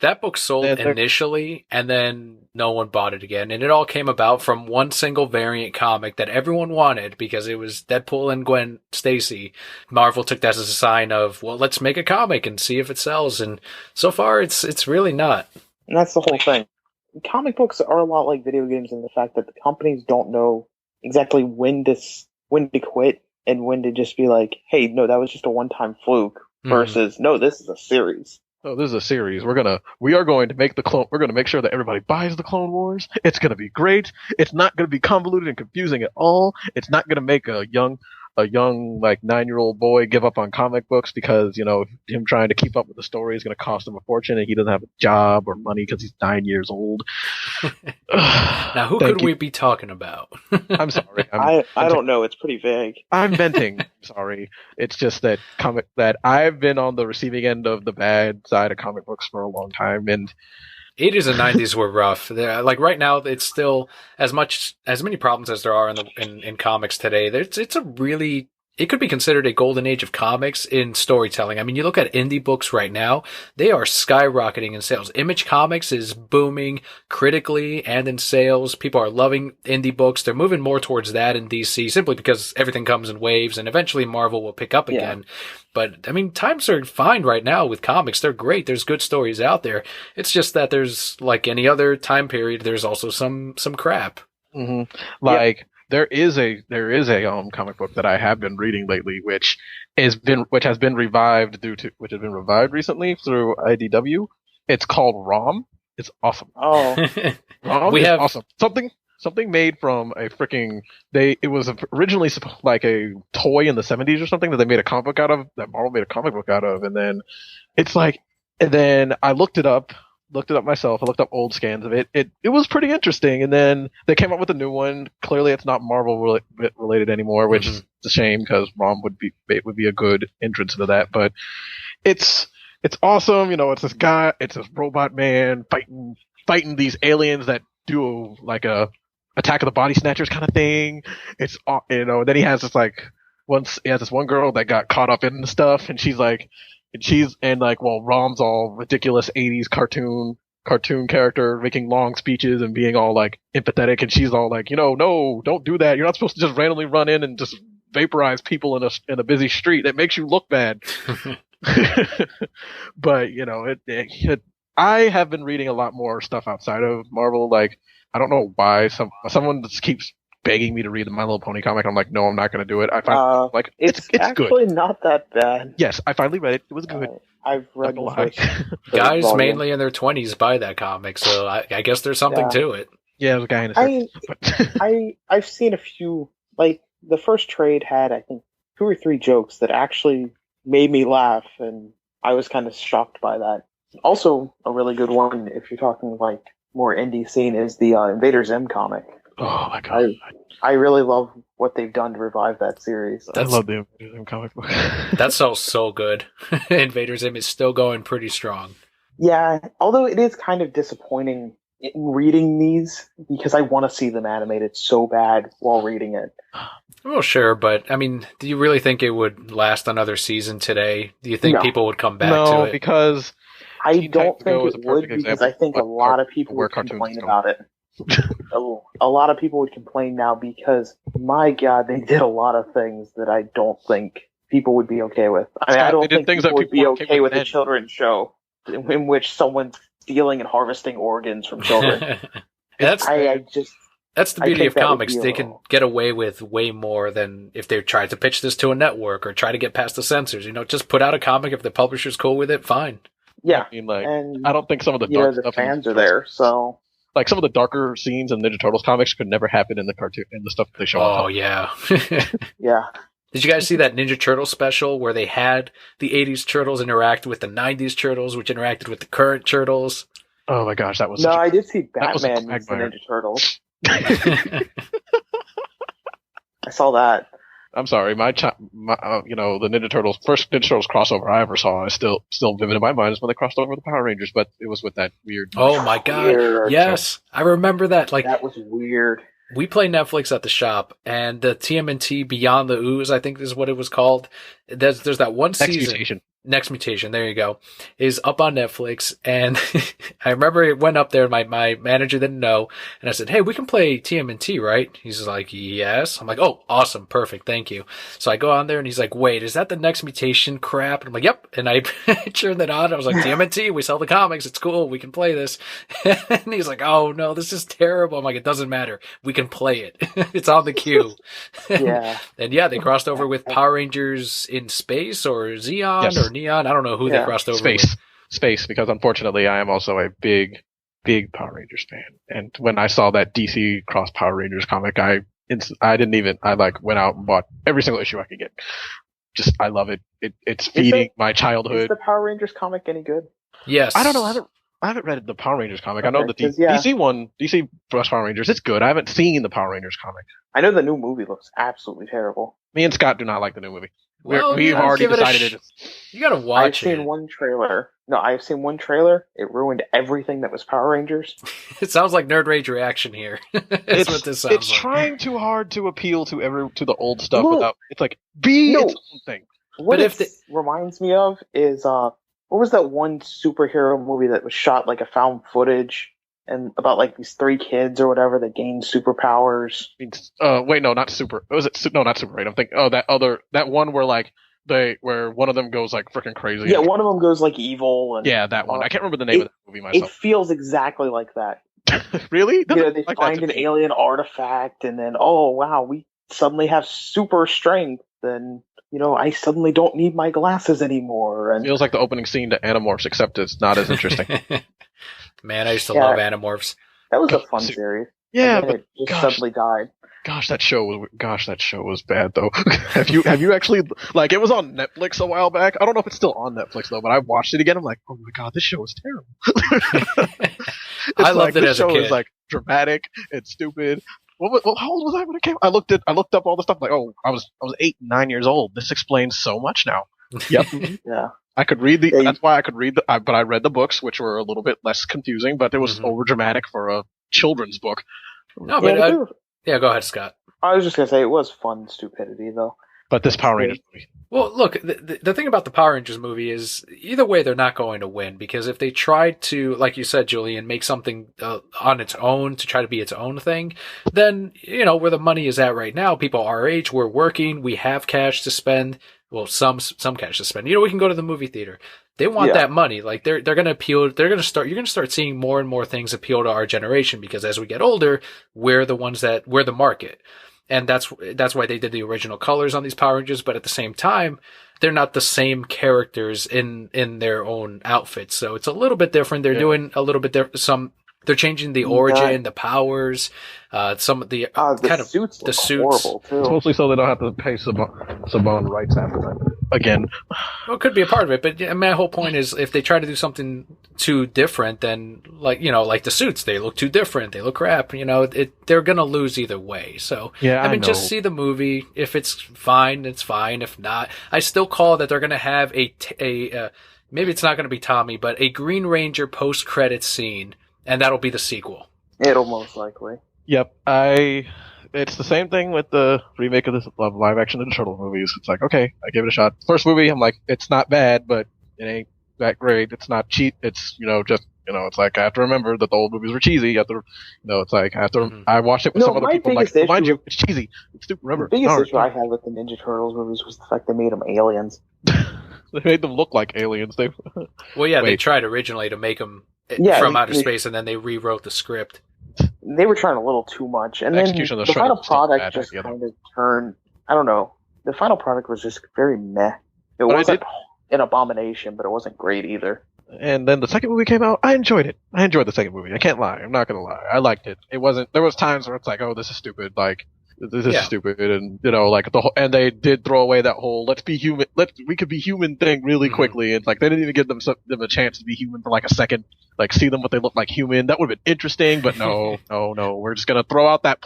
That book sold initially, and then no one bought it again. And it all came about from one single variant comic that everyone wanted because it was Deadpool and Gwen Stacy. Marvel took that as a sign of, well, let's make a comic and see if it sells. And so far, it's really not. And that's the whole thing. Comic books are a lot like video games in the fact that the companies don't know exactly when to quit and when to just be like, hey, no, that was just a one-time fluke versus, no, this is a series. Oh, this is a series. We are going to make we're going to make sure that everybody buys the Clone Wars. It's going to be great. It's not going to be convoluted and confusing at all. It's not going to make a young like 9-year-old boy give up on comic books because, him trying to keep up with the story is going to cost him a fortune and he doesn't have a job or money because he's 9 years old. Now, who could we be talking about? I'm sorry. I don't know. It's pretty vague. I'm venting. Sorry. It's just that that I've been on the receiving end of the bad side of comic books for a long time, and 80s and 90s were rough. Like right now, it's still as many problems as there are in comics today. It could be considered a golden age of comics in storytelling. I mean, you look at indie books right now, they are skyrocketing in sales. Image Comics is booming critically and in sales. People are loving indie books. They're moving more towards that in DC simply because everything comes in waves and eventually Marvel will pick up again. But I mean, times are fine right now with comics. They're great. There's good stories out there. It's just that there's, like any other time period, there's also some crap. Mm-hmm. There is a comic book that I have been reading lately, which has been revived recently through IDW. It's called ROM. It's awesome. Oh, ROM is awesome. Something made from a freaking it was originally like a toy in the 70s or something that they made a comic book out of, that Marvel made a comic book out of, and then I looked it up myself. I looked up old scans of it. It was pretty interesting, and then they came up with a new one. Clearly, it's not Marvel related anymore, which is a shame because ROM would be a good entrance into that. But it's awesome. It's this robot man fighting these aliens that do like a Attack of the Body Snatchers kind of thing. It's then he has this one girl that got caught up in the stuff, and Rom's all ridiculous 80s cartoon character making long speeches and being all like empathetic, and she's all like, no, don't do that. You're not supposed to just randomly run in and just vaporize people in a busy street. It makes you look bad. But I have been reading a lot more stuff outside of Marvel. Like, I don't know why someone just keeps begging me to read the My Little Pony comic. I'm like, no, I'm not going to do it. I find it's actually good. Not that bad. Yes, I finally read it. It was good. I've read the first guys volume. Mainly in their 20s buy that comic, so I guess there's something to it. Yeah, there's a guy in his 30s. I've seen a few, like the first trade had I think 2 or 3 jokes that actually made me laugh, and I was kind of shocked by that. Also, a really good one, if you're talking like more indie scene, is the Invader Zim comic. Oh my god! I really love what they've done to revive that series. I love the Invader Zim comic book. That sells so good. Invader Zim is still going pretty strong. Yeah, although it is kind of disappointing in reading these because I want to see them animated so bad while reading it. Well, sure, but I mean, do you really think it would last another season today? Do you think people would come back to it? No, because I don't think it would, because I think a lot of people would complain about it. A lot of people would complain now because, my God, they did a lot of things that I don't think people would be okay with. I mean, I don't think people would be okay with a children's show in which someone's stealing and harvesting organs from children. That's the beauty of comics. They can get away with way more than if they tried to pitch this to a network or try to get past the censors. Just put out a comic. If the publisher's cool with it, fine. Yeah, I mean, I don't think some of the dark stuff fans are there, so like some of the darker scenes in Ninja Turtles comics could never happen in the cartoon in the stuff that they show. Oh yeah, yeah. Did you guys see that Ninja Turtle special where they had the 80s Turtles interact with the 90s Turtles, which interacted with the current Turtles? Oh my gosh, that was I did see Batman meets the Ninja Turtles. I saw that. I'm sorry, the Ninja Turtles, first Ninja Turtles crossover I ever saw is still vivid in my mind is when they crossed over the Power Rangers, but it was with that weird. Oh my god! Yes, I remember that. Like that was weird. We play Netflix at the shop, and the TMNT Beyond the Ooze, I think is what it was called. There's that one season. Next Mutation, there you go, is up on Netflix. And I remember it went up there, my manager didn't know. And I said, hey, we can play TMNT, right? He's like, yes. I'm like, oh, awesome. Perfect. Thank you. So I go on there and he's like, wait, is that the Next Mutation crap? And I'm like, yep. And I turned it on. I was like, TMNT, we sell the comics. It's cool. We can play this. And he's like, oh no, this is terrible. I'm like, it doesn't matter. We can play it. It's on the queue. Yeah. And yeah, they crossed over with Power Rangers in Space or Xeon Yes. or Neon. I don't know who they crossed over with. Space, because unfortunately I am also a big Power Rangers fan. And when I saw that DC cross Power Rangers comic, I went out and bought every single issue I could get. I love it. It's feeding my childhood. Is the Power Rangers comic any good? Yes. I don't know. I haven't read the Power Rangers comic. Okay, I know the DC plus Power Rangers, it's good. I haven't seen the Power Rangers comic. I know the new movie looks absolutely terrible. Me and Scott do not like the new movie. Well, we've already decided it. You gotta watch it. I've seen one trailer. No, I've seen one trailer. It ruined everything that was Power Rangers. It sounds like Nerd Rage reaction here. That's what this sounds like. It's trying too hard to appeal to the old stuff without. It's like its own thing. What reminds me of is what was that one superhero movie that was shot like a found footage and about like these 3 kids or whatever that gained superpowers? Wait, no, not Super. Was it? No, not Super 8. I'm thinking. Oh, that one where like where one of them goes like freaking crazy. Yeah, one of them goes like evil. And, yeah, that one. I can't remember the name of the movie myself. It feels exactly like that. Really? They find an alien artifact, and then oh wow, we suddenly have super strength, and I suddenly don't need my glasses anymore. And feels like the opening scene to Animorphs, except it's not as interesting. Man, I used to love Animorphs. That was a fun series. Yeah, but it just suddenly died. Gosh, that show was bad though. have you actually like it was on Netflix a while back? I don't know if it's still on Netflix though, but I watched it again. I'm like, oh my god, this show is terrible. I loved it as a kid. This show is like dramatic. It's stupid. How old was I when it came? I looked up all the stuff. Like, oh, I was 8, 9 years old. This explains so much now. Yep. Yeah. I could read that's why I could read but I read the books, which were a little bit less confusing, but it was over dramatic for a children's book. No, but yeah, go ahead, Scott. I was just gonna say it was fun stupidity though. But this Power Rangers movie. Well, look, the thing about the Power Rangers movie is either way they're not going to win, because if they tried to, like you said, Julian, make something on its own to try to be its own thing, then, where the money is at right now, people our age, we're working, we have cash to spend. Well, some cash to spend. We can go to the movie theater. They want that money. Like you're going to start seeing more and more things appeal to our generation, because as we get older, we're the market. And that's why they did the original colors on these Power Rangers, but at the same time, they're not the same characters in their own outfits. So it's a little bit different. They're doing a little bit different. They're changing the origin, the powers, some of the kind of suits the suits. Horrible too. It's mostly so they don't have to pay Saban rights after that. Again. Well, it could be a part of it, but my whole point is if they try to do something too different, then like the suits, they look too different, they look crap, they're gonna lose either way. So just see the movie. If it's fine, it's fine. If not, I still call that they're gonna have a maybe it's not gonna be Tommy, but a Green Ranger post-credits scene, and that'll be the sequel. It'll most likely. Yep, it's the same thing with the remake of this live action Ninja Turtle movies. It's like, okay, I give it a shot. First movie, I'm like, it's not bad, but it ain't that great. It's not cheap. It's, it's like I have to remember that the old movies were cheesy. You have to, it's like I have to, I watched it with some other people. Like, remind you, it's cheesy. It's stupid. Remember, the biggest issue I had with the Ninja Turtles movies was the fact they made them aliens. They made them look like aliens. They tried originally to make them from outer space, and then they rewrote the script. They were trying a little too much, and then the final product just kind of turned. I don't know. The final product was just very meh. It wasn't an abomination, but it wasn't great either. And then the second movie came out. I enjoyed it. I enjoyed the second movie. I can't lie. I'm not gonna lie. I liked it. It wasn't. There was times where it's like, oh, this is stupid. Like, this is stupid, and like the whole. And they did throw away that whole "let's be human, we could be human" thing really quickly. And like they didn't even give them a chance to be human for like a second. Like, see them what they look like human. That would have been interesting, but no. We're just gonna throw out that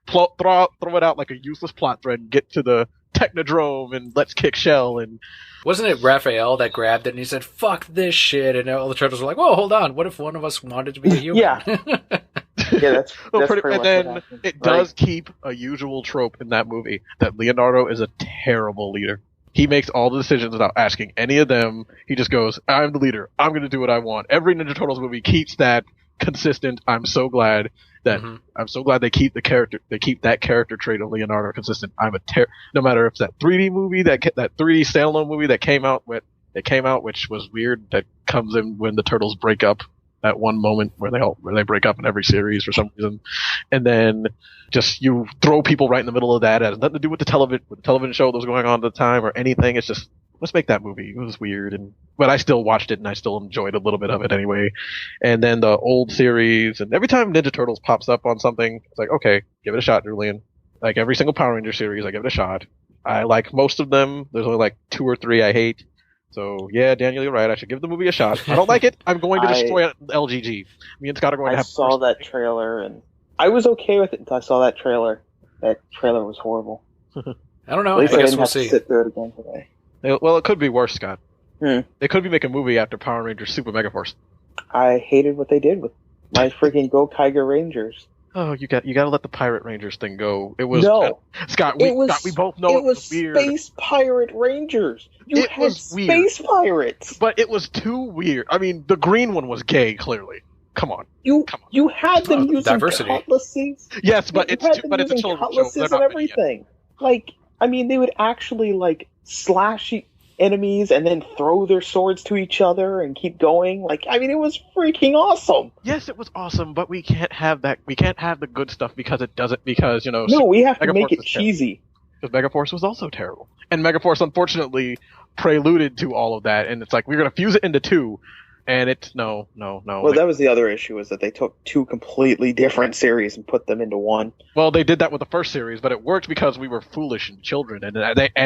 throw it out like a useless plot thread and get to the Technodrome and let's kick shell. And wasn't it Raphael that grabbed it and he said, "Fuck this shit"? And all the turtles were like, "Whoa, hold on. What if one of us wanted to be a human?" Yeah, that's pretty and then it does keep a usual trope in that movie that Leonardo is a terrible leader. He makes all the decisions without asking any of them. He just goes, I'm the leader. I'm going to do what I want. Every Ninja Turtles movie keeps that consistent. I'm so glad they keep that character trait of Leonardo consistent. No matter if it's that 3D movie, that 3D standalone movie that came out, which was weird, that comes in when the Turtles break up. That one moment where they break up in every series for some reason, and then just you throw people right in the middle of that. It has nothing to do with the television show that was going on at the time or anything. It's just, let's make that movie. It was weird, but I still watched it and I still enjoyed a little bit of it anyway. And then the old series, and every time Ninja Turtles pops up on something, it's like, okay, give it a shot, Julian. Like every single Power Ranger series, I give it a shot. I like most of them. There's only like 2 or 3 I hate. So, yeah, Daniel, you're right. I should give the movie a shot. If I don't like it, I'm going to destroy LGG. Me and Scott are going to have... I saw that trailer, and I was okay with it until I saw that trailer. That trailer was horrible. I don't know. At least I I guess didn't we'll have see. to sit through it again today. Well, it could be worse, Scott. They could be making a movie after Power Rangers Super Megaforce. I hated what they did with my freaking Go Tiger Rangers. Oh, you got to let the Pirate Rangers thing go. It was Scott. We both know it was weird. Space Pirate Rangers. You had space pirates, but it was too weird. I mean, the green one was gay. Clearly, come on. You had them using diversity. cutlasses. Yes, but it's a children's show. Cutlasses and everything. Like, I mean, they would actually like slash enemies and then throw their swords to each other and keep going. Like, I mean, it was freaking awesome. Yes, it was awesome, but we can't have that. We can't have the good stuff because No, we have to make it cheesy. Because Megaforce was also terrible, and Megaforce unfortunately preluded to all of that, and it's like we're gonna fuse it into 2, and it's no. Well, that was the other issue, is that they took 2 completely different series and put them into 1. Well, they did that with the first series, but it worked because we were foolish and children, and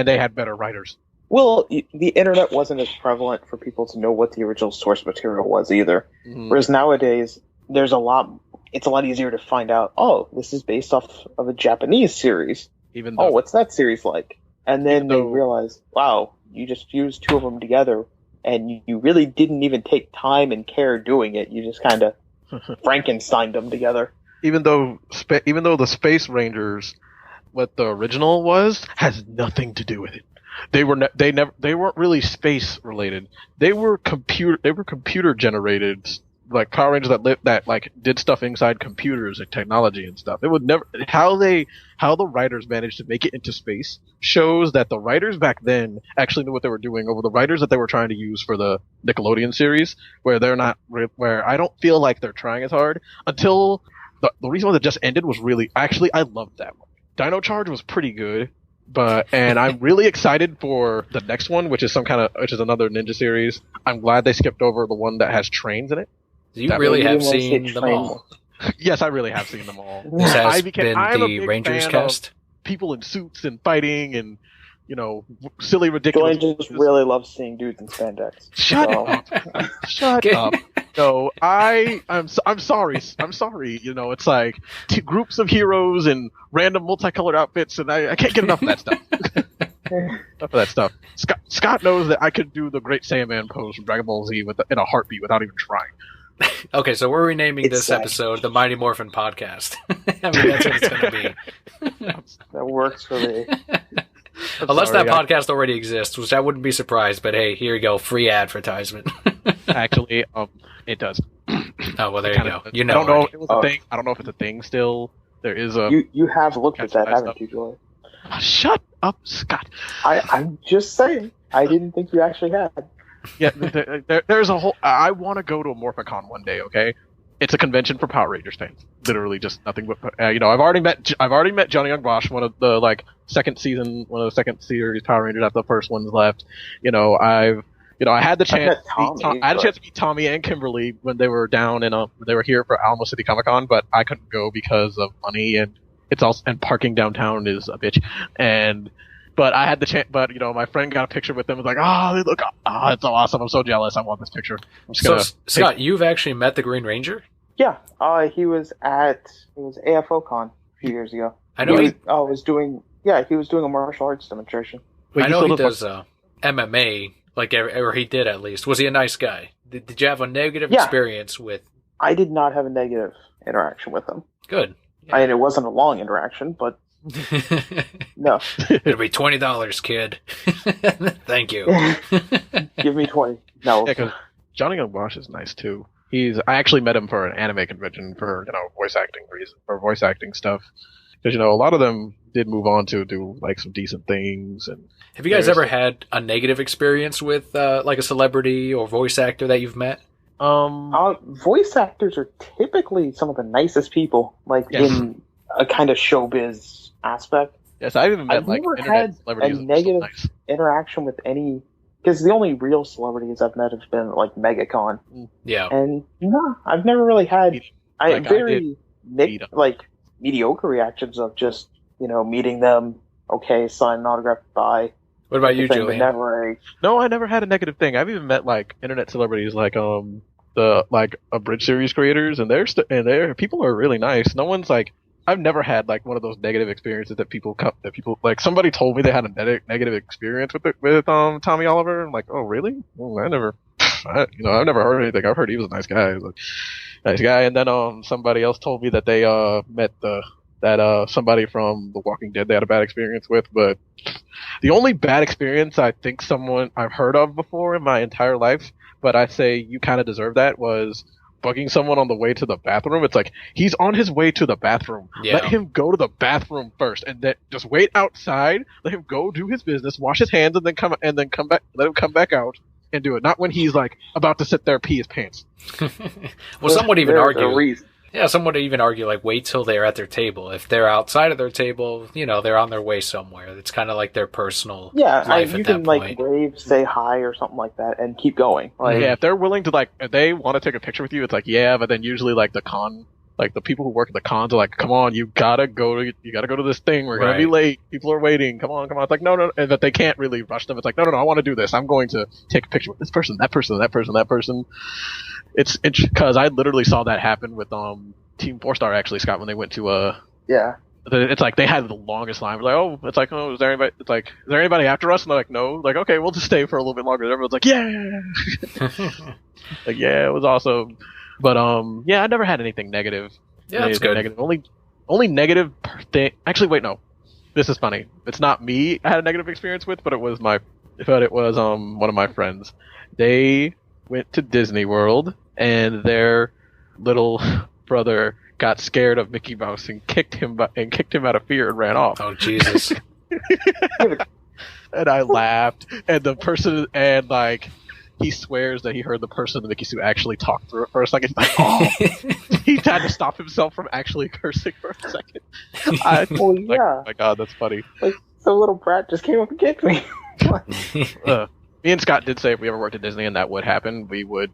they had better writers. Well, the internet wasn't as prevalent for people to know what the original source material was either. Mm-hmm. Whereas nowadays, it's a lot easier to find out, oh, this is based off of a Japanese series. What's that series like? And then they realize, wow, you just fused 2 of them together, and you really didn't even take time and care doing it. You just kind of Frankensteined them together. Even though the Space Rangers, what the original was, has nothing to do with it. They weren't really space related. They were computer generated, like Power Rangers that like did stuff inside computers and technology and stuff. It would never how the writers managed to make it into space shows that the writers back then actually knew what they were doing over the writers that they were trying to use for the Nickelodeon series, where I don't feel like they're trying as hard until the reason why it just ended was really I loved that one. Dino Charge was pretty good. And I'm really excited for the next one, which is another ninja series. I'm glad they skipped over the one that has trains in it. You really have seen them all. Yes, I really have seen them all. This has been the Rangers cast. People in suits and fighting and, silly, ridiculous. Julian just really loves seeing dudes in spandex. Shut up. Shut up. No, I'm sorry. I'm sorry. It's like groups of heroes and random multicolored outfits, and I can't get enough of that stuff. Enough of that stuff. Scott knows that I could do the Great Saiyaman pose from Dragon Ball Z in a heartbeat without even trying. Okay, so we're renaming this episode the Mighty Morphin Podcast. I mean, that's what it's going to be. That works for me. Unless that podcast already exists, which I wouldn't be surprised, but hey, here you go, free advertisement. Actually, it does. Oh, well, there you go. I don't know if it was a thing. I don't know if it's a thing still. There is a... You have looked at that, haven't you, Joy? Shut up, Scott. I'm just saying. I didn't think you actually had. Yeah, there's a whole... I want to go to a Morphicon one day, okay? It's a convention for Power Rangers fans. Literally just nothing but... I've already met Johnny Young Bosch, one of the, second series Power Rangers after the first one's left. I had the chance. I had a chance to meet Tommy and Kimberly when they were down they were here for Alamo City Comic Con, but I couldn't go because of money and parking downtown is a bitch. But I had the chance. But my friend got a picture with them. Was like, look, it's so awesome. I'm so jealous. I want this picture. So Scott, you've actually met the Green Ranger? Yeah. He was AFO Con a few years ago. I know he was doing a martial arts demonstration. I know he does MMA. Or he did at least. Was he a nice guy? Did you have a negative experience with... I did not have a negative interaction with him. Good. Yeah. I mean, it wasn't a long interaction, but No. It'll be $20, kid. Thank you. Give me 20. No. Yeah, because Johnny Young Bosch is nice too. I actually met him for an anime convention for voice acting reasons or voice acting stuff. Because a lot of them did move on to do like some decent things. And have you guys ever had a negative experience with like a celebrity or voice actor that you've met? Voice actors are typically some of the nicest people, like in a kind of showbiz aspect. Yes, I've even met I've never had a negative interaction with any. Because the only real celebrities I've met have been like MegaCon. Yeah. And no, I've never really had mediocre reactions of just, meeting them, okay, sign an autograph, bye. What about you, Julian? No, I never had a negative thing. I've even met like internet celebrities like the Abridged series creators, and their people are really nice. No one's like, I've never had like one of those negative experiences that people like somebody told me they had a negative experience with Tommy Oliver. I'm like, oh really? Well, I've never heard anything. I've heard he was a nice guy. And then somebody else told me that they met somebody from The Walking Dead they had a bad experience with. But the only bad experience I think someone I've heard of before in my entire life, but I say you kind of deserve that, was bugging someone on the way to the bathroom. It's like, he's on his way to the bathroom. Yeah. Let him go to the bathroom first, and then just wait outside. Let him go do his business, wash his hands, and then come back. Let him come back out and do it. Not when he's like about to sit there pee his pants. Well, some would even argue. Yeah, some would even argue like wait till they're at their table. If they're outside of their table, they're on their way somewhere. It's kind of like their personal. Yeah, you can like wave, say hi or something like that, and keep going. If they're willing to if they want to take a picture with you, it's like but then usually the people who work at the cons are like, come on, you gotta go to this thing. We're gonna be late. People are waiting. Come on. It's like no, and that they can't really rush them. It's like no, I want to do this. I'm going to take a picture with this person, that person, that person, that person. It's because I literally saw that happen with Team 4-Star actually, Scott, when they went to it's like they had the longest line. We're like, is there anybody? It's like, is there anybody after us? And they're like, no. Like, okay, we'll just stay for a little bit longer. And everyone's like, yeah. Like, yeah, it was awesome. But I never had anything negative. Yeah, that's good. Negative. Only negative thing. Actually, wait, no. This is funny. It's not me I had a negative experience with, but it was one of my friends. They went to Disney World, and their little brother got scared of Mickey Mouse and kicked him out of fear and ran off. Oh Jesus! And I laughed, and he swears that he heard the person in the Mickey suit actually talk through it for a second. Like, he had to stop himself from actually cursing for a second. Oh my God, that's funny. Like, the little brat just came up and kicked me. Me and Scott did say if we ever worked at Disney and that would happen, we would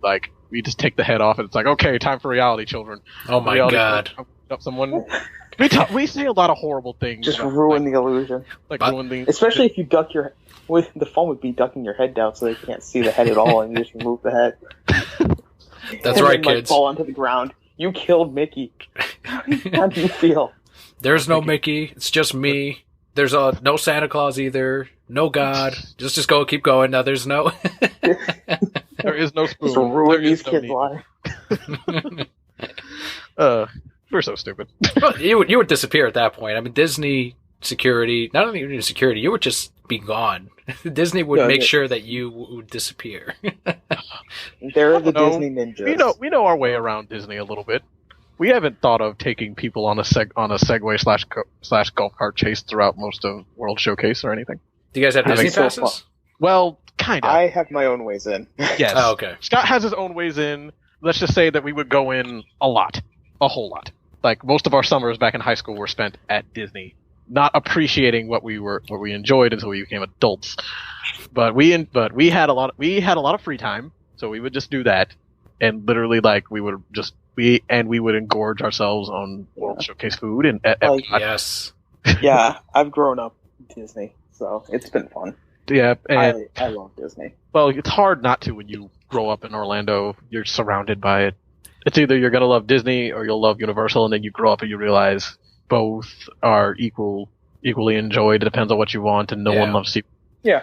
we just take the head off, and it's like, okay, time for reality, children. Oh my God! Someone. We say a lot of horrible things. Just ruin the illusion. Especially if you duck your. The fun would be ducking your head down so they can't see the head at all, and you just remove the head. That's right, kids. Fall onto the ground. You killed Mickey. How do you feel? There's no Mickey. It's just me. There's no Santa Claus either. No God. Just go, keep going. Now there's no. There is no spoon. Just ruin these kids' lives. We're so stupid. Well, you would disappear at that point. I mean, Disney security, not only even security, you would just be gone. Disney would make sure that you would disappear. They're the Disney ninjas. We know our way around Disney a little bit. We haven't thought of taking people on a Segway slash golf cart chase throughout most of World Showcase or anything. Do you guys have Disney passes? Well, kind of. I have my own ways in. Yes. Oh, okay. Scott has his own ways in. Let's just say that we would go in a whole lot. Like most of our summers back in high school were spent at Disney, not appreciating what we enjoyed until we became adults. But we had a lot of free time, so we would just do that, and literally we would engorge ourselves on World Showcase food and yes. Yeah, I've grown up Disney, so it's been fun. Yeah, and I love Disney. Well, it's hard not to when you grow up in Orlando. You're surrounded by it. It's either you're gonna love Disney or you'll love Universal, and then you grow up and you realize both are equally enjoyed. It depends on what you want, and no one loves you. Yeah.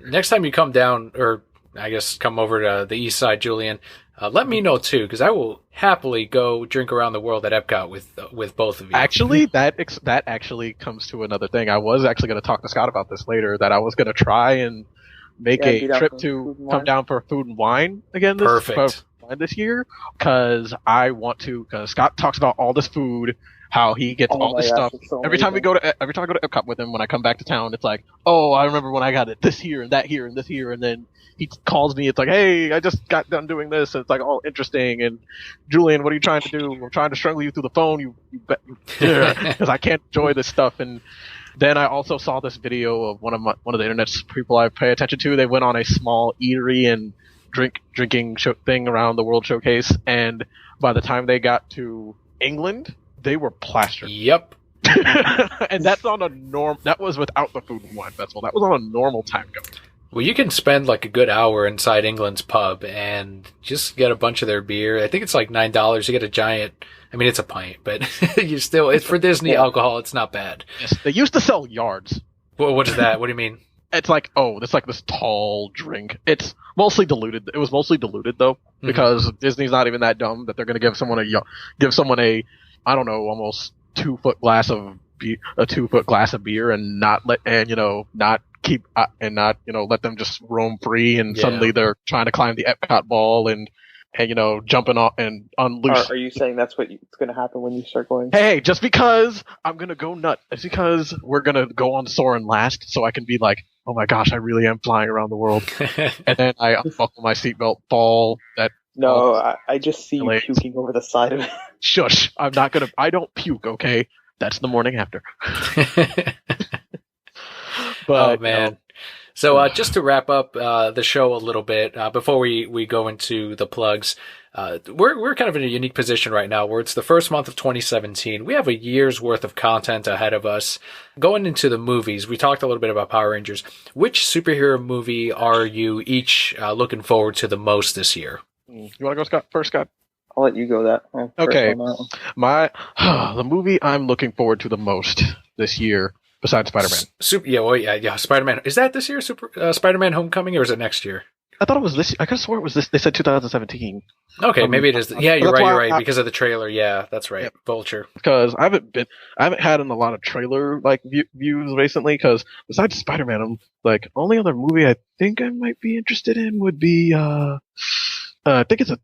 Next time you come down, or I guess, come over to the east side, Julian, let me know too, because I will happily go drink around the world at Epcot with both of you. Actually, that actually comes to another thing. I was actually going to talk to Scott about this later, that I was going to try and make a trip to come down for Food and Wine again this year, because I want to, because Scott talks about all this food, how he gets all this stuff. So every time I go to Epcot with him, when I come back to town, it's like, oh, I remember when I got it this here and that here and this here, and then he calls me, it's like, hey, I just got done doing this, and it's like all interesting, and Julian, what are you trying to do? I'm trying to strangle you through the phone, you bet, because I can't enjoy this stuff. And then I also saw this video of one of the internet's people I pay attention to. They went on a small eatery and drinking thing around the World Showcase, and by the time they got to England, they were plastered. Yep. And that's on that was without the Food and Wine Festival. That was on a normal time go. Well, you can spend like a good hour inside England's pub and just get a bunch of their beer. I think it's like $9. You get a giant, I mean, it's a pint, but it's for Disney alcohol. It's not bad. Yes, they used to sell yards. Well, what is that? What do you mean? It's like, it's like this tall drink. It's mostly diluted. It was mostly diluted though, because Disney's not even that dumb that they're going to give someone a, I don't know, almost 2-foot glass of beer and not let them just roam free, and suddenly they're trying to climb the Epcot ball and jumping off and unloose. Are you saying that's what's going to happen when you start going? Hey, just because I'm going to go nuts, it's because we're going to go on Soarin' last, so I can be like, oh my gosh, I really am flying around the world. And then I unbuckle my seatbelt, fall. I just see you puking over the side of it. Shush, I don't puke, okay? That's the morning after. But, oh, man. So just to wrap up the show a little bit, before we go into the plugs, we're kind of in a unique position right now where it's the first month of 2017. We have a year's worth of content ahead of us. Going into the movies, we talked a little bit about Power Rangers. Which superhero movie are you each looking forward to the most this year? You want to go first, Scott? I'll let you go that. Okay. The movie I'm looking forward to the most this year, besides Spider-Man. Spider-Man. Is that this year, Spider-Man Homecoming, or is it next year? I thought it was this. I could have swore it was this. They said 2017. Okay, maybe it is. Yeah, you're right. Because of the trailer. Yeah, that's right. Yeah. Vulture. Because I haven't had a lot of trailer views recently. Because besides Spider-Man, I'm like, only other movie I think I might be interested in would be I think it's a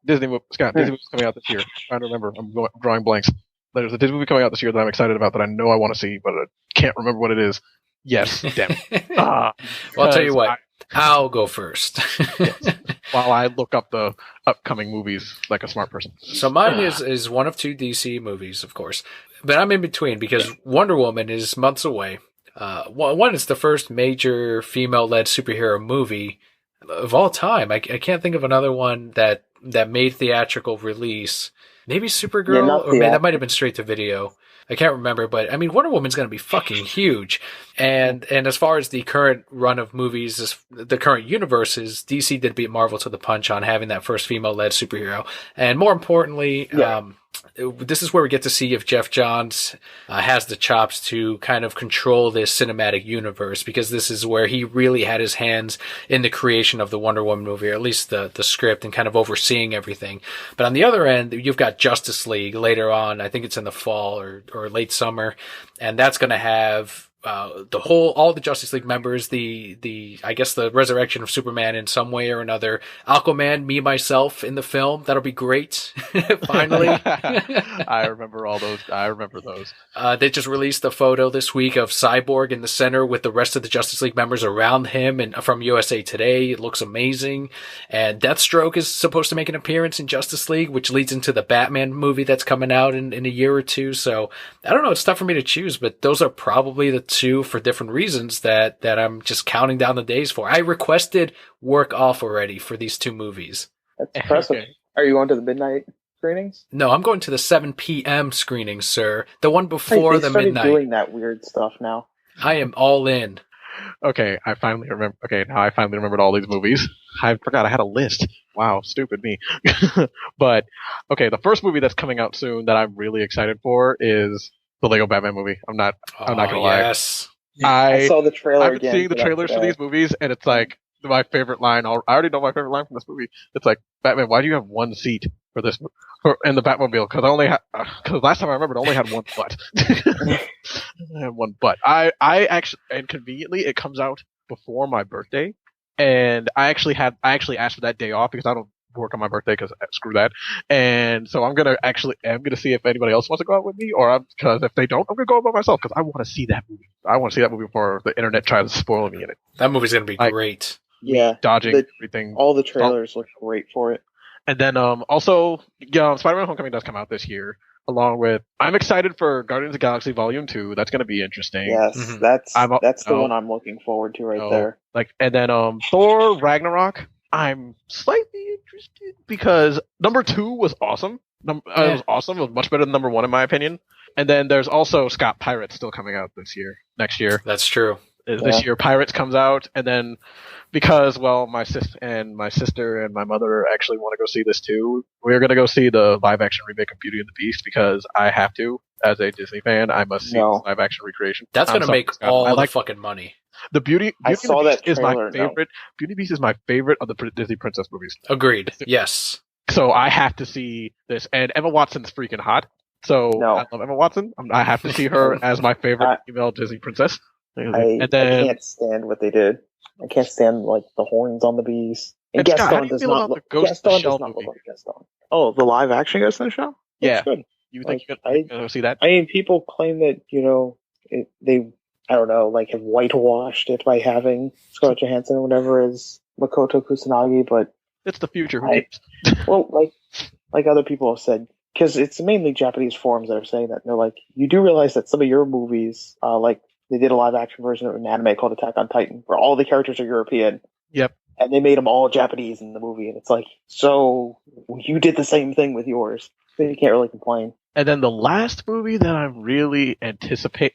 Disney movie coming out this year. I'm trying to remember. I'm drawing blanks. There's a Disney movie coming out this year that I'm excited about that I know I want to see, but I can't remember what it is. Yes, damn it. Well, I'll tell you what. I'll go first. Yes, while I look up the upcoming movies like a smart person. So mine is one of two DC movies, of course. But I'm in between because Wonder Woman is months away. One is the first major female-led superhero movie of all time. I can't think of another one that made theatrical release. Maybe Supergirl, or that might have been straight to video. I can't remember, but I mean, Wonder Woman's going to be fucking huge. And as far as the current run of movies, the current universes, DC did beat Marvel to the punch on having that first female-led superhero. And more importantly, this is where we get to see if Jeff Johns has the chops to kind of control this cinematic universe, because this is where he really had his hands in the creation of the Wonder Woman movie, or at least the script, and kind of overseeing everything. But on the other end, you've got Justice League later on. I think it's in the fall or late summer, and that's going to have all the Justice League members, I guess the resurrection of Superman in some way or another, Aquaman, me, myself in the film. That'll be great. Finally. I remember all those. I remember those. They just released a photo this week of Cyborg in the center with the rest of the Justice League members around him, and from USA Today. It looks amazing. And Deathstroke is supposed to make an appearance in Justice League, which leads into the Batman movie that's coming out in a year or two. So I don't know. It's tough for me to choose, but those are probably the two for different reasons that I'm just counting down the days for. I requested work off already for these two movies. That's impressive. Okay. Are you going to the midnight screenings? No, I'm going to the 7 p.m. screenings, sir. The one before the midnight. They're doing that weird stuff now. I am all in. Okay, I finally remember. Okay, now I finally remembered all these movies. I forgot I had a list. Wow, stupid me. But okay, the first movie that's coming out soon that I'm really excited for is the Lego Batman movie. I'm not gonna lie. Yes. I saw the trailer. I've been seeing the trailers for these movies, and it's like my favorite line. I already know my favorite line from this movie. It's like, Batman, why do you have one seat for this in the Batmobile? Because last time I remembered, I only had one butt. I had one butt. I actually, and conveniently, it comes out before my birthday, and I actually asked for that day off because I don't work on my birthday because screw that. And so I'm gonna see if anybody else wants to go out with me, because if they don't, I'm gonna go out by myself because I want to see that movie. I want to see that movie before the internet tries to spoil me in it. That movie's gonna be great. Yeah, dodging everything. All the trailers look great for it. And then also, Spider-Man: Homecoming does come out this year. Along with, I'm excited for Guardians of the Galaxy Volume 2. That's going to be interesting. Yes, that's the one I'm looking forward to there. And then Thor Ragnarok. I'm slightly interested because number 2 was awesome. It was awesome. It was much better than number 1 in my opinion. And then there's also Scott Pirates still coming out next year. That's true. This year Pirates comes out, and then because my sister and my mother actually want to go see this too, we're going to go see the live action remake of Beauty and the Beast because I have to. As a Disney fan, I must see this live action recreation. That's going to make all the fucking money. The Beauty I saw and the Beast that is my trailer, favorite. Beauty and the Beast is my favorite of the Disney princess movies. Agreed. Yes. So I have to see this, and Emma Watson's freaking hot. So I love Emma Watson. I have to see her as my favorite female Disney princess. I can't stand what they did. I can't stand the horns on the bees. And Gaston does not look like Gaston. Oh, the live action Ghost in the Shell? Yeah. Good. You think you're gonna see that? I mean, people claim that they I don't know, have whitewashed it by having Scarlett Johansson or whatever as Makoto Kusanagi, but it's the future. Like other people have said, because it's mainly Japanese forums that are saying that. And they're like, you do realize that some of your movies, they did a live action version of an anime called Attack on Titan, where all the characters are European. Yep. And they made them all Japanese in the movie, and it's like, so you did the same thing with yours, so you can't really complain. And then the last movie that I'm really anticipating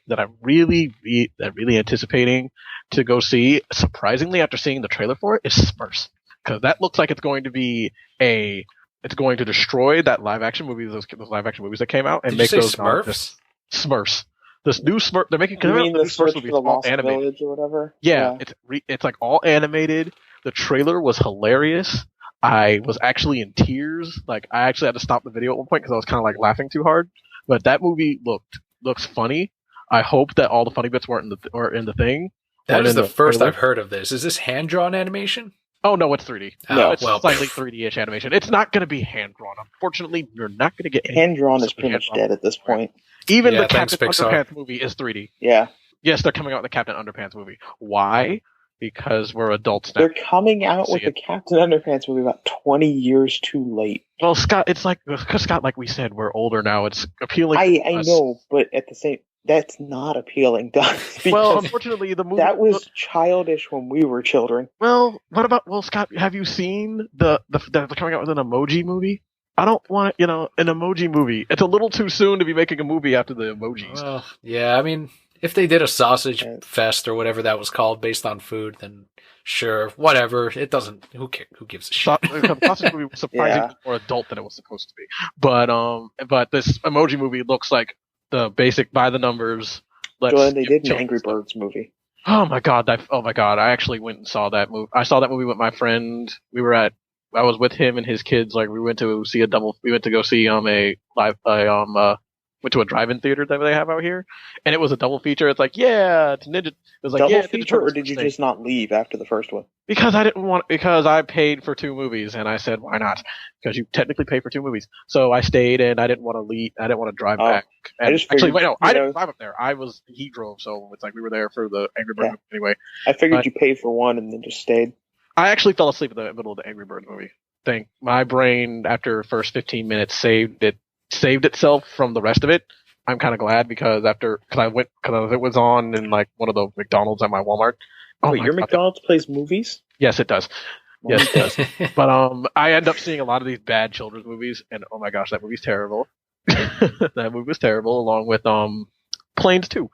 to go see, surprisingly after seeing the trailer for it, is Smurfs, because that looks like it's going to destroy that live action movie, those live action movies that came out, and Did make you say those Smurfs. Smurfs. This new Smurf, they're making. You mean the Smurfs Smurfs movie, for the all Lost animated. Village or whatever? Yeah. It's like all animated. The trailer was hilarious. I was actually in tears. I actually had to stop the video at one point because I was kind of laughing too hard. But that movie looks funny. I hope that all the funny bits weren't in the thing. That is the first I've heard of this. Is this hand drawn animation? Oh no, it's 3D. No, it's slightly 3D-ish animation. It's not going to be hand drawn. Unfortunately, you're not going to get hand drawn is pretty much dead at this point. Even the Captain Underpants movie is 3D. Yeah. Yes, they're coming out with the Captain Underpants movie. Why? Because we're adults now. They're coming out with the Captain Underpants movie about 20 years too late. Well, Scott, because Scott, like we said, we're older now. It's appealing. I know, but at the same, that's not appealing to us. Well, unfortunately, the movie that was childish when we were children. Well, Scott, have you seen they're coming out with an emoji movie? I don't want, an emoji movie. It's a little too soon to be making a movie after the emojis. Well, yeah, I mean, if they did a sausage fest or whatever that was called based on food, then sure, whatever. It doesn't. Who gives a shit? The sausage movie was surprisingly more adult than it was supposed to be. But this emoji movie looks like the basic by the numbers. Julian, they did an Angry Birds movie. Oh my god! I actually went and saw that movie. I saw that movie with my friend. I was with him and his kids. We went to go see went to a drive-in theater that they have out here, and it was a double feature. It's it's Ninja. It was double feature, or did you just not leave after the first one? Because I paid for 2 movies, and I said, why not? Because you technically pay for 2 movies. So I stayed, and I didn't want to leave. I didn't want to drive back. And I didn't drive up there. He drove, so it's we were there for the Angry Birds movie anyway. I figured you paid for one and then just stayed. I actually fell asleep in the middle of the Angry Birds movie. My brain, after the first 15 minutes, saved itself from the rest of it. I'm kind of glad because it was on in one of the McDonald's at my Walmart. Wait, your McDonald's plays movies? Yes, it does. Yes, it does. But I end up seeing a lot of these bad children's movies, and oh my gosh, that movie's terrible. That movie was terrible, along with Planes 2.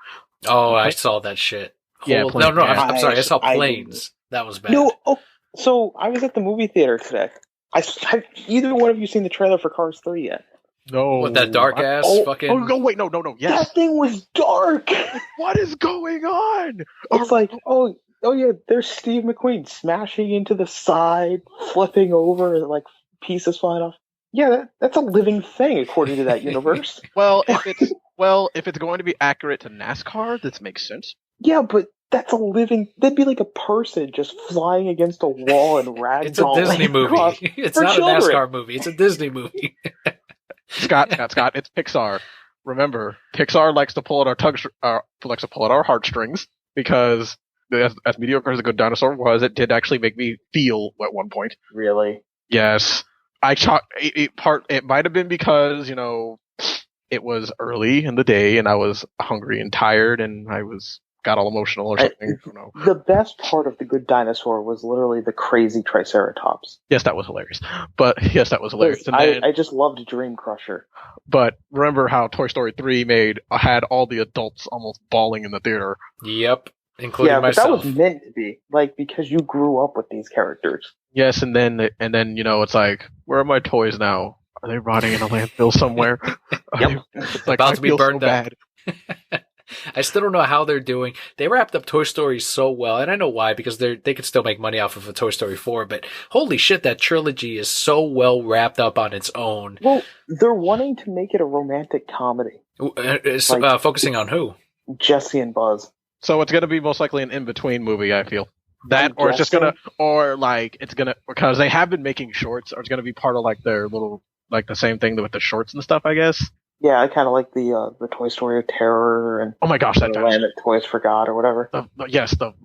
Oh, I saw that shit. Yeah, I'm sorry, I saw Planes. That was bad. No, so I was at the movie theater today. Have either one of you seen the trailer for Cars 3 yet? No. What, that dark ass fucking... Oh, no, wait, no, yes. That thing was dark! What is going on? It's Oh yeah, there's Steve McQueen smashing into the side, flipping over, like pieces flying off. Yeah, that's a living thing according to that universe. If it's going to be accurate to NASCAR, this makes sense. Yeah, but that's a living. That'd be like a person just flying against a wall and ragdolling. It's a Disney movie. It's not children. A NASCAR movie. It's a Disney movie. Scott, it's Pixar. Remember, Pixar likes to pull at our heartstrings because as mediocre as A Good Dinosaur was, it did actually make me feel at one point. Really? Yes. It might have been because, it was early in the day and I was hungry and tired and got all emotional or something. I don't know. The best part of The Good Dinosaur was literally the crazy Triceratops. Yes, that was hilarious. And I just loved Dream Crusher. But remember how Toy Story 3 had all the adults almost bawling in the theater. Yep, including myself. But that was meant to be, because you grew up with these characters. Yes, and then it's like, where are my toys now? Are they rotting in a landfill somewhere? Yep. It's like, about to be burned so up. Bad. I still don't know how they're doing. They wrapped up Toy Story so well, and I know why, because they could still make money off of a Toy Story 4, but holy shit, that trilogy is so well wrapped up on its own. Well, they're wanting to make it a romantic comedy. Focusing on who? Jesse and Buzz. So it's going to be most likely an in-between movie, I feel. That, or it's just going to, because they have been making shorts, or it's going to be part of their little, the same thing with the shorts and stuff, I guess. Yeah, I kind of like the Toy Story of Terror and oh my gosh, that Land that Toys Forgot or whatever. The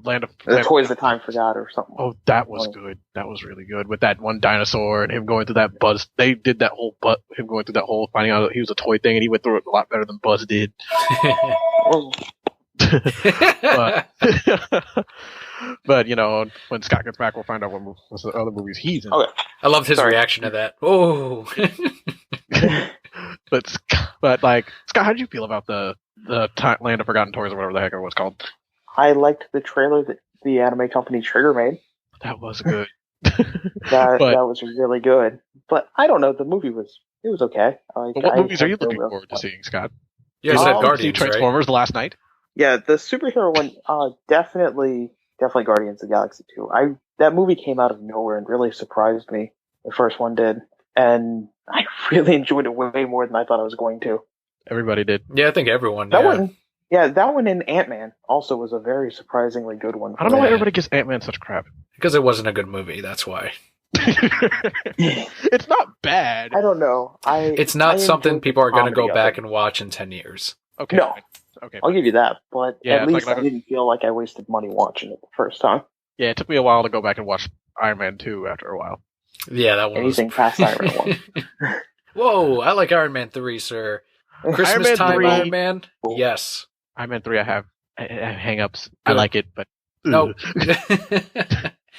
Land of Toys that Time Forgot or something. Oh, that was good. That was really good with that one dinosaur and him going through that Buzz. They did that whole him going through that whole finding out that he was a toy thing, and he went through it a lot better than Buzz did. But when Scott gets back, we'll find out what's the other movies he's in. Okay. I loved his reaction to that. Oh. But Scott, how did you feel about the Land of Forgotten Toys or whatever the heck it was called? I liked the trailer that the anime company Trigger made. That was good. that was really good. But I don't know, the movie was okay. What movies are you looking forward to seeing, Scott? You guys had Guardians, Transformers right? last night? Yeah, the superhero one, definitely Guardians of the Galaxy 2. That movie came out of nowhere and really surprised me. The first one did. And I really enjoyed it way more than I thought I was going to. Everybody did. Yeah, I think everyone. That one in Ant-Man also was a very surprisingly good one. I don't know why everybody gives Ant-Man such crap. Because it wasn't a good movie, that's why. It's not bad. I don't know. It's not something people are going to go back and watch in 10 years. Okay. No. Okay. I'll give you that, but yeah, at least I didn't feel like I wasted money watching it the first time. Yeah, it took me a while to go back and watch Iron Man 2 after a while. Yeah, that one Anything past Iron Man 1. Whoa, I like Iron Man 3, sir. Christmas time Iron Man? Yes. Iron Man 3 I have hang-ups. I like it, but... No.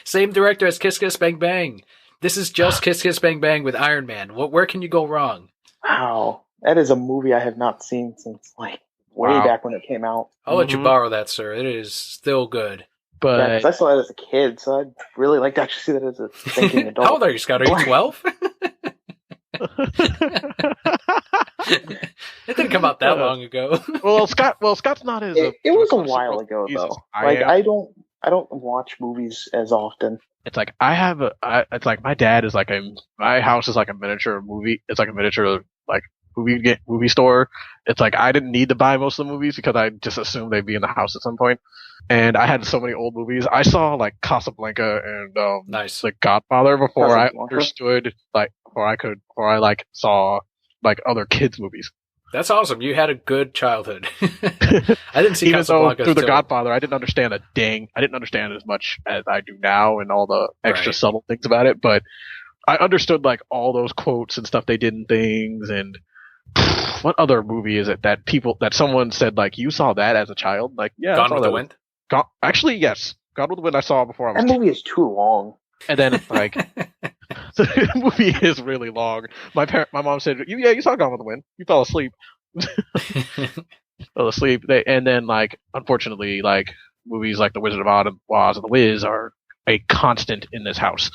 Same director as Kiss Kiss Bang Bang. This is just Kiss Kiss Bang Bang with Iron Man. Where can you go wrong? Wow. That is a movie I have not seen since, way back when it came out. I'll let you borrow that, sir. It is still good. But yeah, 'cause I saw that as a kid, so I'd really like to actually see that as a thinking adult. How old are you, Scott? Are you 12? It didn't come out that long ago. Scott's not as... It was a while ago, though. I don't watch movies as often. It's like it's like my dad is my house is like a miniature movie. It's like a miniature movie store. It's like I didn't need to buy most of the movies because I just assumed they'd be in the house at some point. And I had so many old movies. I saw Casablanca and nice. The Godfather before I understood before I saw other kids movies. That's awesome. You had a good childhood. I didn't see Even Casablanca through The Godfather. I didn't understand I didn't understand it as much as I do now and all the extra subtle things about it. But I understood all those quotes and stuff they did in things. And what other movie is it that someone said you saw that as a child? Yeah, Gone with the Wind. Actually, yes, Gone with the Wind. I saw before I was. That movie is too long. And then it's the movie is really long. My mom said, you saw Gone with the Wind. You fell asleep. Fell asleep. And then unfortunately, movies like The Wizard of Oz and The Wiz are a constant in this house.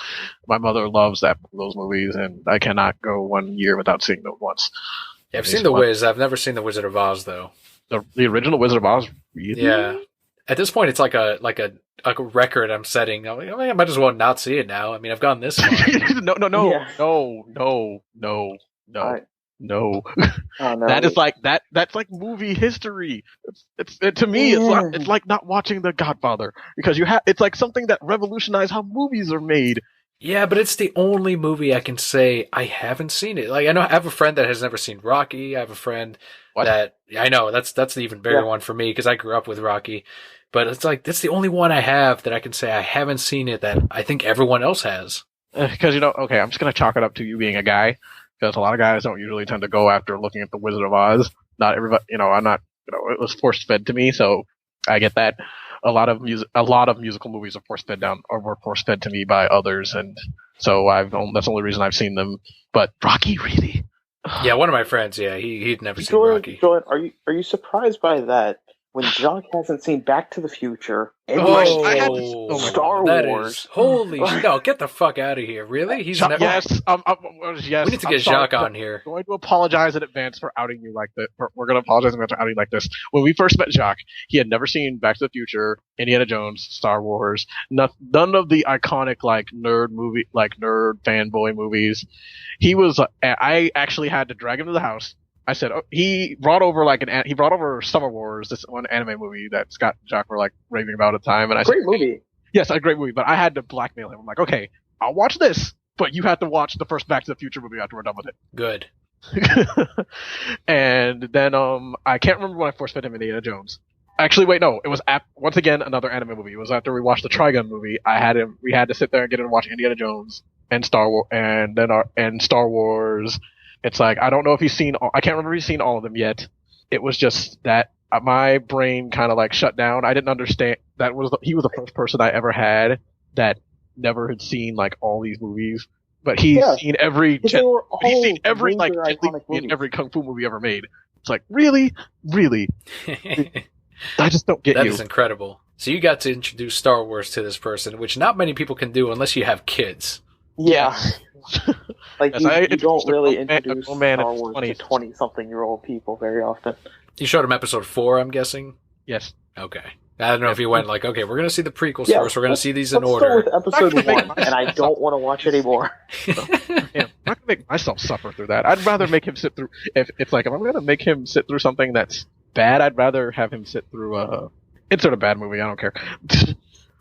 My mother loves those movies, and I cannot go 1 year without seeing them once. Yeah, I've seen The Wiz. I've never seen The Wizard of Oz, though. The original Wizard of Oz? Really? Yeah. At this point, it's like a a record I'm setting. I might as well not see it now. I mean, I've gone this far. No. No. Oh, no. That is like that's like movie history. To me it's like not watching The Godfather, because it's like something that revolutionized how movies are made. Yeah, but it's the only movie I can say I haven't seen it. Like, I know I have a friend that has never seen Rocky. I have a friend that I know that's the even bigger one for me, because I grew up with Rocky. But it's like, that's the only one I have that I can say I haven't seen it that I think everyone else has. Because, okay, I'm just going to chalk it up to you being a guy, because a lot of guys don't usually tend to go after looking at The Wizard of Oz. Not everybody, I'm not, it was force fed to me, so I get that. A lot of musical movies are force fed down, or were force fed to me by others, and so that's the only reason I've seen them. But Rocky, really? Yeah, one of my friends, he'd never seen Rocky. Jordan, are you surprised by that? When Jacques hasn't seen Back to the Future, Star Wars. Holy no, get the fuck out of here. Really? He's never... Yes. We need to get Jacques on here. I'm going to apologize in advance for outing you like this. We're going to apologize in advance for outing you like this. When we first met Jacques, he had never seen Back to the Future, Indiana Jones, Star Wars, none of the iconic, nerd fanboy movies. I actually had to drag him to the house. I said, he brought over Summer Wars, this one anime movie that Scott and Jacques were raving about at the time. And I said, great movie. Yes, a great movie, but I had to blackmail him. I'm like, okay, I'll watch this, but you have to watch the first Back to the Future movie after we're done with it. Good. And then, I can't remember when I first met him in Indiana Jones. Actually, wait, no, it was once again another anime movie. It was after we watched the Trigun movie. We had to sit there and get him to watch Indiana Jones and Star Wars, and Star Wars. It's like, I don't know if I can't remember if he's seen all of them yet. It was just that my brain kind of shut down. I didn't understand. He was the first person I ever had that never had seen all these movies. But he's seen every every kung fu movie ever made. It's like, really? I just don't get That you. That is incredible. So you got to introduce Star Wars to this person, which not many people can do unless you have kids. Yeah. You don't really introduce Star Wars to 20-something-year-old people very often. You showed him episode 4, I'm guessing? Yes. Okay. I don't know if you went okay, we're going to see the prequels first. We're going to see these in order. Let's start with episode 1, and I don't want to watch anymore. I'm not going to make myself suffer through that. I'd rather make him sit through... If I'm going to make him sit through something that's bad, I'd rather have him sit through insert a bad movie, I don't care.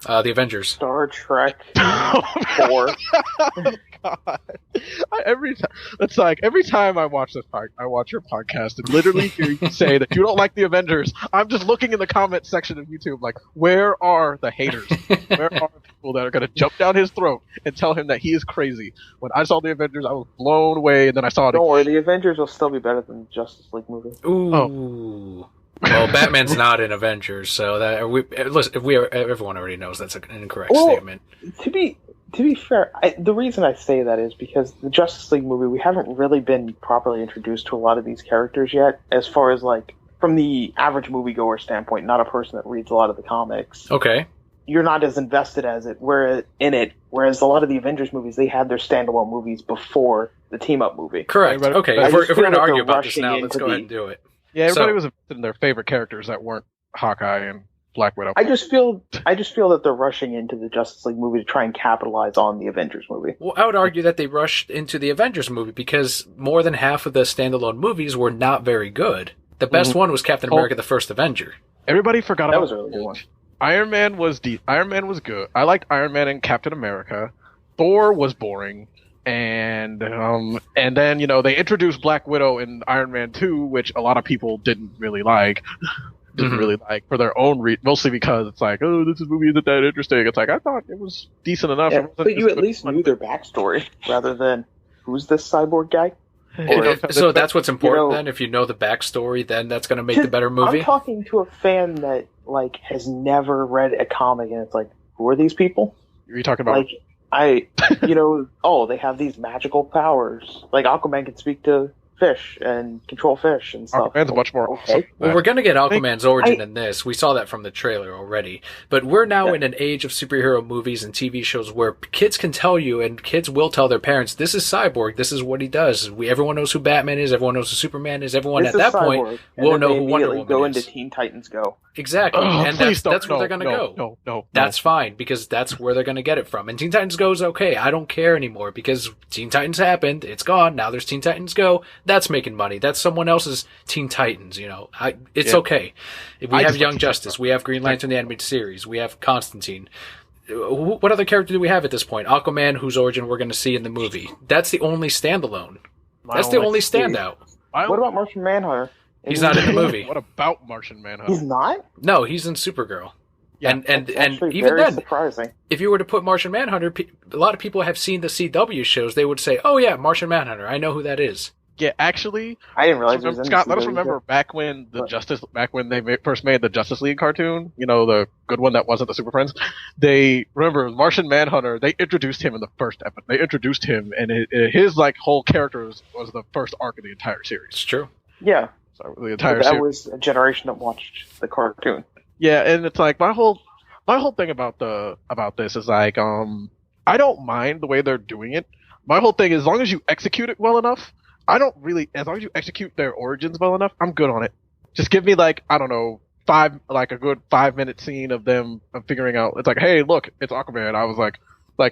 The Avengers. Star Trek 4. Oh, God. Every time I watch your podcast and literally hear you say that you don't like the Avengers, I'm just looking in the comment section of YouTube where are the haters? Where are the people that are going to jump down his throat and tell him that he is crazy? When I saw the Avengers, I was blown away, and then I saw it. Don't worry, the Avengers will still be better than the Justice League movie. Ooh. Oh. Well, Batman's not in Avengers, so everyone already knows that's an incorrect statement. To be fair, the reason I say that is because the Justice League movie, we haven't really been properly introduced to a lot of these characters yet, as far as from the average moviegoer standpoint, not a person that reads a lot of the comics. Okay. You're not as invested whereas a lot of the Avengers movies, they had their standalone movies before the team-up movie. Correct. Okay, if we're going to argue about this now, let's go ahead and do it. Yeah, everybody was invested in their favorite characters that weren't Hawkeye and Black Widow. I just feel that they're rushing into the Justice League movie to try and capitalize on the Avengers movie. Well, I would argue that they rushed into the Avengers movie because more than half of the standalone movies were not very good. The best one was Captain America: The First Avenger. Everybody forgot about that. Was a really good one. Iron Man was good. I liked Iron Man and Captain America. Thor was boring. And then they introduced Black Widow in Iron Man 2, which a lot of people didn't really like. For their own mostly because it's this movie isn't that interesting. It's I thought it was decent enough. Yeah, but you at least knew their backstory rather than who's this cyborg guy. So that's what's important. Then, if you know the backstory, then that's going to make the better movie. I'm talking to a fan that has never read a comic, and it's who are these people? Are you talking about? They have these magical powers. Aquaman can speak to fish and control fish and stuff. Aquaman's much more awesome. Well, we're going to get Aquaman's origin in this. We saw that from the trailer already. But we're now in an age of superhero movies and TV shows where kids can tell you, and kids will tell their parents, this is Cyborg, this is what he does. Everyone knows who Batman is, everyone knows who Superman is, everyone at that point will know who Wonder Woman go is. Into Teen Titans Go. Exactly. And that's where they're going to go. No. That's fine, because that's where they're going to get it from. And Teen Titans Go is okay. I don't care anymore, because Teen Titans happened. It's gone. Now there's Teen Titans Go. That's making money. That's someone else's Teen Titans, It's okay. We have Young Justice. We have Green Lantern, the animated series. We have Constantine. What other character do we have at this point? Aquaman, whose origin we're going to see in the movie. That's the only standalone. That's the only standout. What about Martian Manhunter? He's not in the movie. What about Martian Manhunter? He's not? No, he's in Supergirl. Yeah, and even very then, surprising. If you were to put Martian Manhunter, a lot of people have seen the CW shows. They would say, "Oh yeah, Martian Manhunter. I know who that is." Yeah, actually, I didn't realize. It was Scott, let us remember back when they first made the Justice League cartoon. The good one that wasn't the Super Friends. They remember Martian Manhunter. They introduced him in the first episode. They introduced him, and his whole character was the first arc of the entire series. It's true. Yeah. So the entire that series was a generation that watched the cartoon. Yeah, and it's like my whole thing about this is like I don't mind the way they're doing it. My whole thing is as long as you execute it well enough, as long as you execute their origins well enough, I'm good on it. Just give me a good 5-minute scene of them figuring out. It's like, hey, look, it's Aquaman. I was like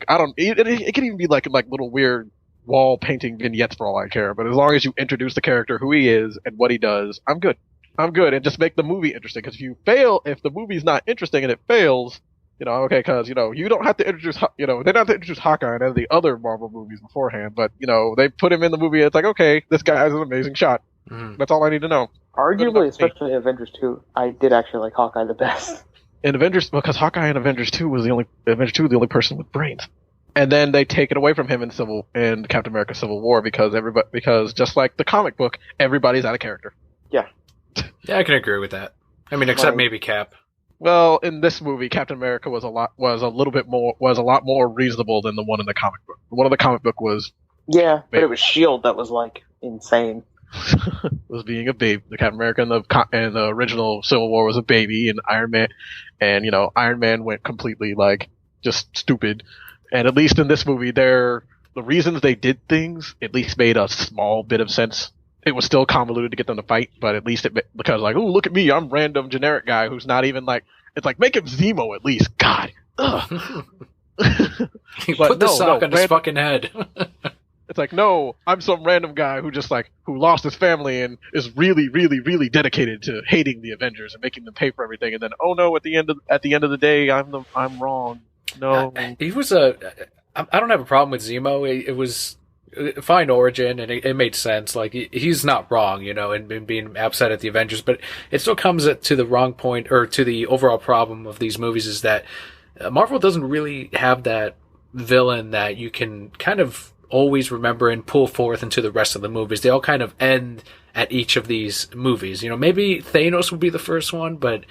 I don't. It can even be like little weird wall painting vignettes for all I care. But as long as you introduce the character, who he is, and what he does, I'm good. And just make the movie interesting. Because if the movie's not interesting and it fails, okay, because, you don't have to introduce, they don't have to introduce Hawkeye in the other Marvel movies beforehand, but, they put him in the movie and it's like, okay, this guy has an amazing shot. That's all I need to know. Arguably, especially in Avengers 2, I did actually like Hawkeye the best. In Avengers, because Hawkeye in Avengers 2 was the only person with brains. And then they take it away from him in Captain America Civil War because just like the comic book, everybody's out of character. Yeah. Yeah, I can agree with that. I mean, except maybe Cap. Well, in this movie, Captain America was a lot more reasonable than the one in the comic book. The one in the comic book was but it was S.H.I.E.L.D. that was insane. Was being a baby. The Captain America in the original Civil War was a baby, and Iron Man went completely just stupid. And at least in this movie, the reasons they did things at least made a small bit of sense. It was still convoluted to get them to fight, but at least because oh, look at me, I'm random generic guy who's not even it's like, make him Zemo at least. God. Ugh. Put the sock on his fucking head. It's like, no, I'm some random guy who just who lost his family and is really, really, really dedicated to hating the Avengers and making them pay for everything. And then, oh no, at the end of the day, I'm wrong. No. He was I don't have a problem with Zemo. It was a fine origin, and it made sense. He's not wrong, in being upset at the Avengers, but it still comes to the wrong point, or to the overall problem of these movies, is that Marvel doesn't really have that villain that you can kind of always remember and pull forth into the rest of the movies. They all kind of end at each of these movies. Maybe Thanos would be the first one, but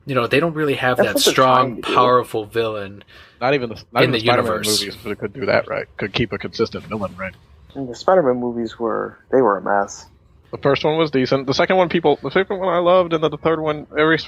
they don't really have that strong, powerful villain. Not even the Spider-Man universe movies could do that right. Could keep a consistent villain right. And the Spider-Man movies were a mess. The first one was decent. The second one I loved, and the third one,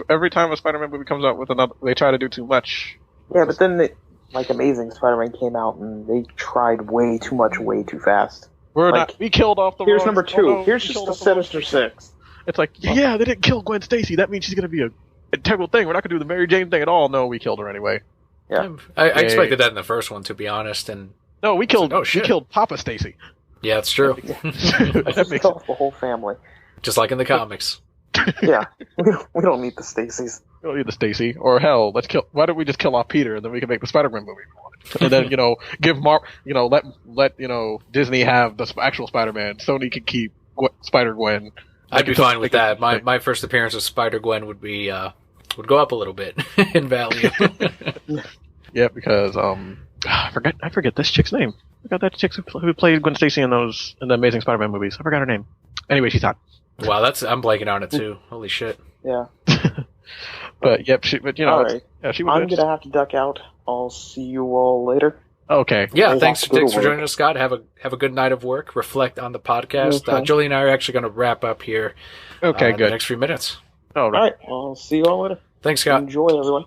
every time a Spider-Man movie comes out with another, they try to do too much. Yeah, but then Amazing Spider-Man came out and they tried way too much, way too fast. We killed off the. Here's number 2. No, here's just the Sinister Six. It's like, yeah, they didn't kill Gwen Stacy. That means she's gonna be a terrible thing. We're not gonna do the Mary Jane thing at all. No, we killed her anyway. Yeah, I expected that in the first one, to be honest. And no, we killed Papa Stacy. Yeah, it's true. That makes the whole family. Just like in the comics. Yeah, we don't need the Stacys. We don't need the Stacy. Or hell, why don't we just kill off Peter and then we can make the Spider-Man movie? And then give let Disney have the actual Spider-Man. Sony can keep Spider-Gwen. I'd be fine with that. My first appearance of Spider-Gwen would be would go up a little bit in value. Yeah, because I forget this chick's name. I forgot that chick who played Gwen Stacy in the Amazing Spider-Man movies. I forgot her name. Anyway, she's hot. Wow, I'm blanking on it too. Holy shit. Yeah. But yep, all right. yeah, she I'm gonna have to duck out. I'll see you all later. Okay. Yeah, thanks for joining us, Scott. Have a good night of work. Reflect on the podcast. Okay. Julie and I are actually going to wrap up here. Okay, in good. the next few minutes. All right. I'll see you all later. Thanks, Scott. Enjoy, everyone.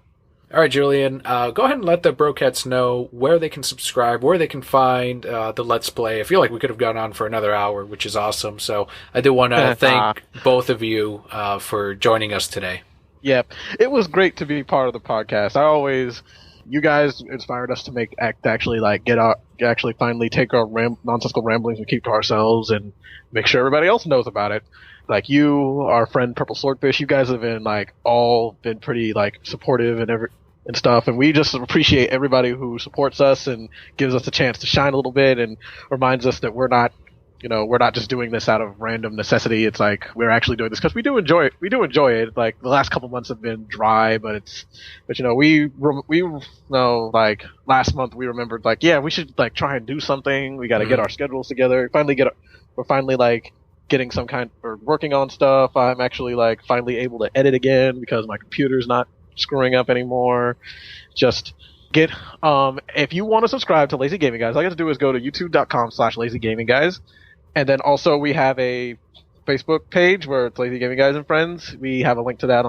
All right, Julian. Go ahead and let the Brocats know where they can subscribe, where they can find the Let's Play. I feel like we could have gone on for another hour, which is awesome. So I do want to thank both of you for joining us today. Yep. It was great to be part of the podcast. You guys inspired us to actually finally take our nonsensical ramblings and keep to ourselves and make sure everybody else knows about it. Like you, our friend Purple Swordfish, you guys have been all been pretty supportive and stuff, and we just appreciate everybody who supports us and gives us a chance to shine a little bit and reminds us that we're not just doing this out of random necessity. It's we're actually doing this because we do enjoy it. We do enjoy it. The last couple months have been dry, but last month we remembered we should try and do something. We got to get our schedules together. We're finally getting some kind or working on stuff. I'm actually finally able to edit again because my computer's not screwing up anymore. Just get if you want to subscribe to Lazy Gaming Guys, all you have to do is go to youtube.com/LazyGamingGuys. And then also we have a Facebook page where it's Lazy Gaming Guys and Friends. We have a link to that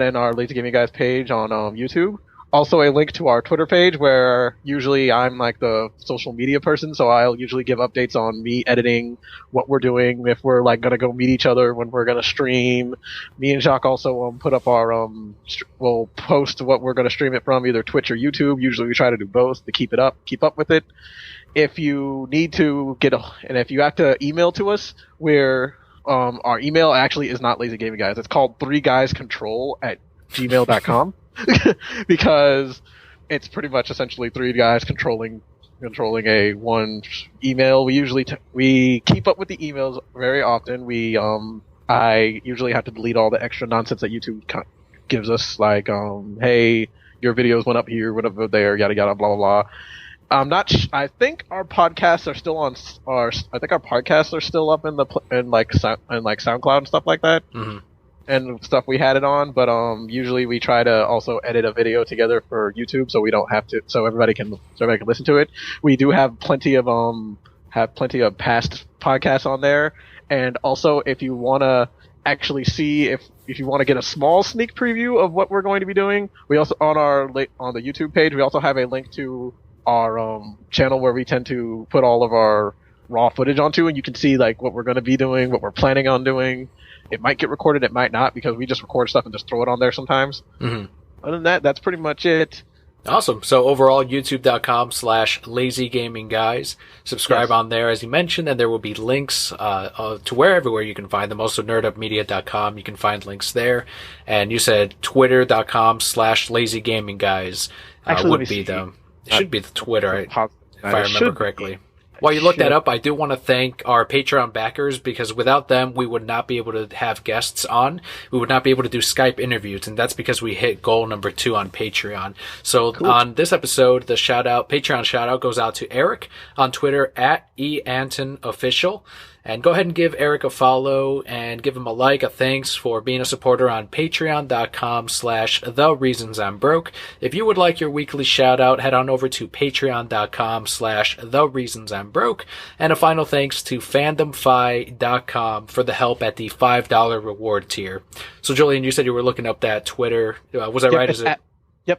in our Lazy Gaming Guys page on YouTube. Also a link to our Twitter page where usually I'm the social media person, so I'll usually give updates on me editing, what we're doing, if we're gonna go meet each other, when we're gonna stream. Me and Jacques also put up our we'll post what we're gonna stream it from, either Twitch or YouTube. Usually we try to do both to keep up with it. If you need to and if you have to email to us, our email actually is not Lazy Gaming Guys. It's called 3guyscontrol@gmail.com because it's pretty much essentially three guys controlling a one email. We keep up with the emails very often. I usually have to delete all the extra nonsense that YouTube gives us, hey, your videos went up here, went up there, yada yada, blah blah blah. I think our podcasts are still on. I think our podcasts are still up in SoundCloud and stuff like that, and stuff we had it on. But usually we try to also edit a video together for YouTube, so we don't have to. So everybody can listen to it. We do have plenty of past podcasts on there, and also if you want to actually see if you want to get a small sneak preview of what we're going to be doing, we also on the YouTube page we also have a link to our channel where we tend to put all of our raw footage onto, and you can see what we're going to be doing, what we're planning on doing. It might get recorded, it might not, because we just record stuff and just throw it on there sometimes. Other than that, that's pretty much it. Awesome. So overall, youtube.com/LazyGamingGuys. Subscribe on there, as you mentioned, and there will be links to everywhere you can find them. Also, nerdupmedia.com, you can find links there. And you said twitter.com/LazyGamingGuys would be them. It should be the Twitter, if I remember correctly. While you look that up, I do want to thank our Patreon backers, because without them, we would not be able to have guests on. We would not be able to do Skype interviews, and that's because we hit goal number 2 on Patreon. So on this episode, the Patreon shout out goes out to Eric on Twitter @eAntonOfficial. And go ahead and give Eric a follow and give him a like, a thanks for being a supporter on patreon.com/thereasonsimbroke. If you would like your weekly shout out, head on over to patreon.com/thereasonsimbroke. And a final thanks to fandomfi.com for the help at the $5 reward tier. So Julian, you said you were looking up that Twitter. Was that right?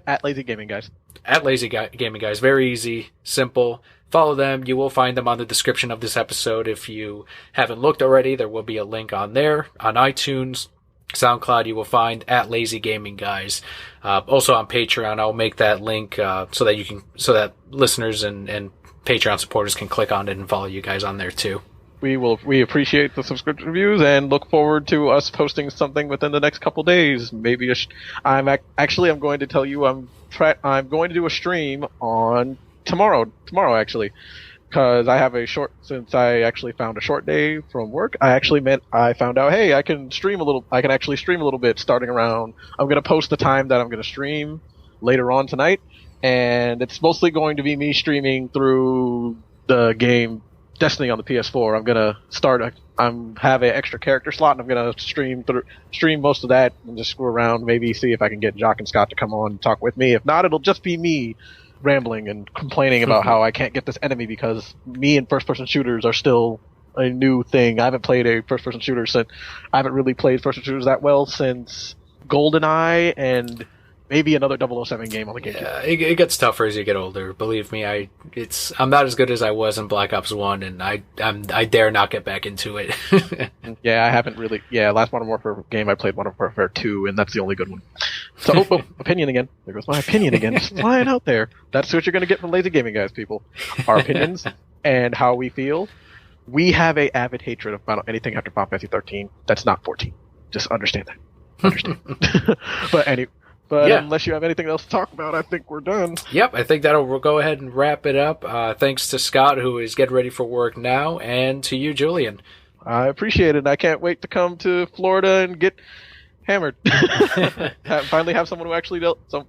At Lazy Gaming Guys. At Lazy Gaming Guys. Very easy, simple. Follow them. You will find them on the description of this episode. If you haven't looked already, there will be a link on there. On iTunes, SoundCloud, you will find at Lazy Gaming Guys. Also on Patreon, I'll make that link so that listeners and Patreon supporters can click on it and follow you guys on there too. We appreciate the subscription reviews and look forward to us posting something within the next couple days. Maybe I'm going to tell you I'm going to do a stream on tomorrow actually, because I have since I actually found a short day from work. I found out, hey, I can actually stream a little bit starting around. I'm going to post the time that I'm going to stream later on tonight, and it's mostly going to be me streaming through the game Destiny on the PS4. I'm going to have an extra character slot, and I'm going to stream most of that and just screw around, maybe see if I can get Jock and Scott to come on and talk with me. If not, it'll just be me rambling and complaining about how I can't get this enemy because me and first-person shooters are still a new thing. I haven't played a first-person shooter I haven't really played first-person shooters that well since GoldenEye and maybe another 007 game on the GameCube. Yeah, it gets tougher as you get older. Believe me, I'm not as good as I was in Black Ops 1, and I dare not get back into it. Yeah, I haven't really. Yeah, last Modern Warfare game I played Modern Warfare 2, and that's the only good one. So, opinion again. There goes my opinion again, just flying out there. That's what you're going to get from Lazy Gaming Guys, people. Our opinions and how we feel. We have a avid hatred of about anything after Final Fantasy 13 that's not 14. Just understand that. But unless you have anything else to talk about, I think we're done. Yep, I think we'll go ahead and wrap it up. Thanks to Scott, who is getting ready for work now, and to you, Julian. I appreciate it. I can't wait to come to Florida and get hammered. Finally have someone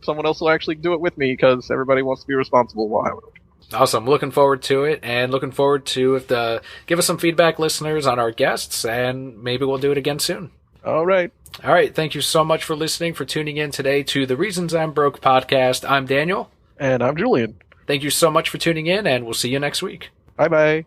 someone else will actually do it with me, because everybody wants to be responsible while I work. Awesome. Looking forward to it, and looking forward to give us some feedback, listeners, on our guests, and maybe we'll do it again soon. All right. All right. Thank you so much for listening, for tuning in today to the Reasons I'm Broke podcast. I'm Daniel. And I'm Julian. Thank you so much for tuning in, and we'll see you next week. Bye-bye.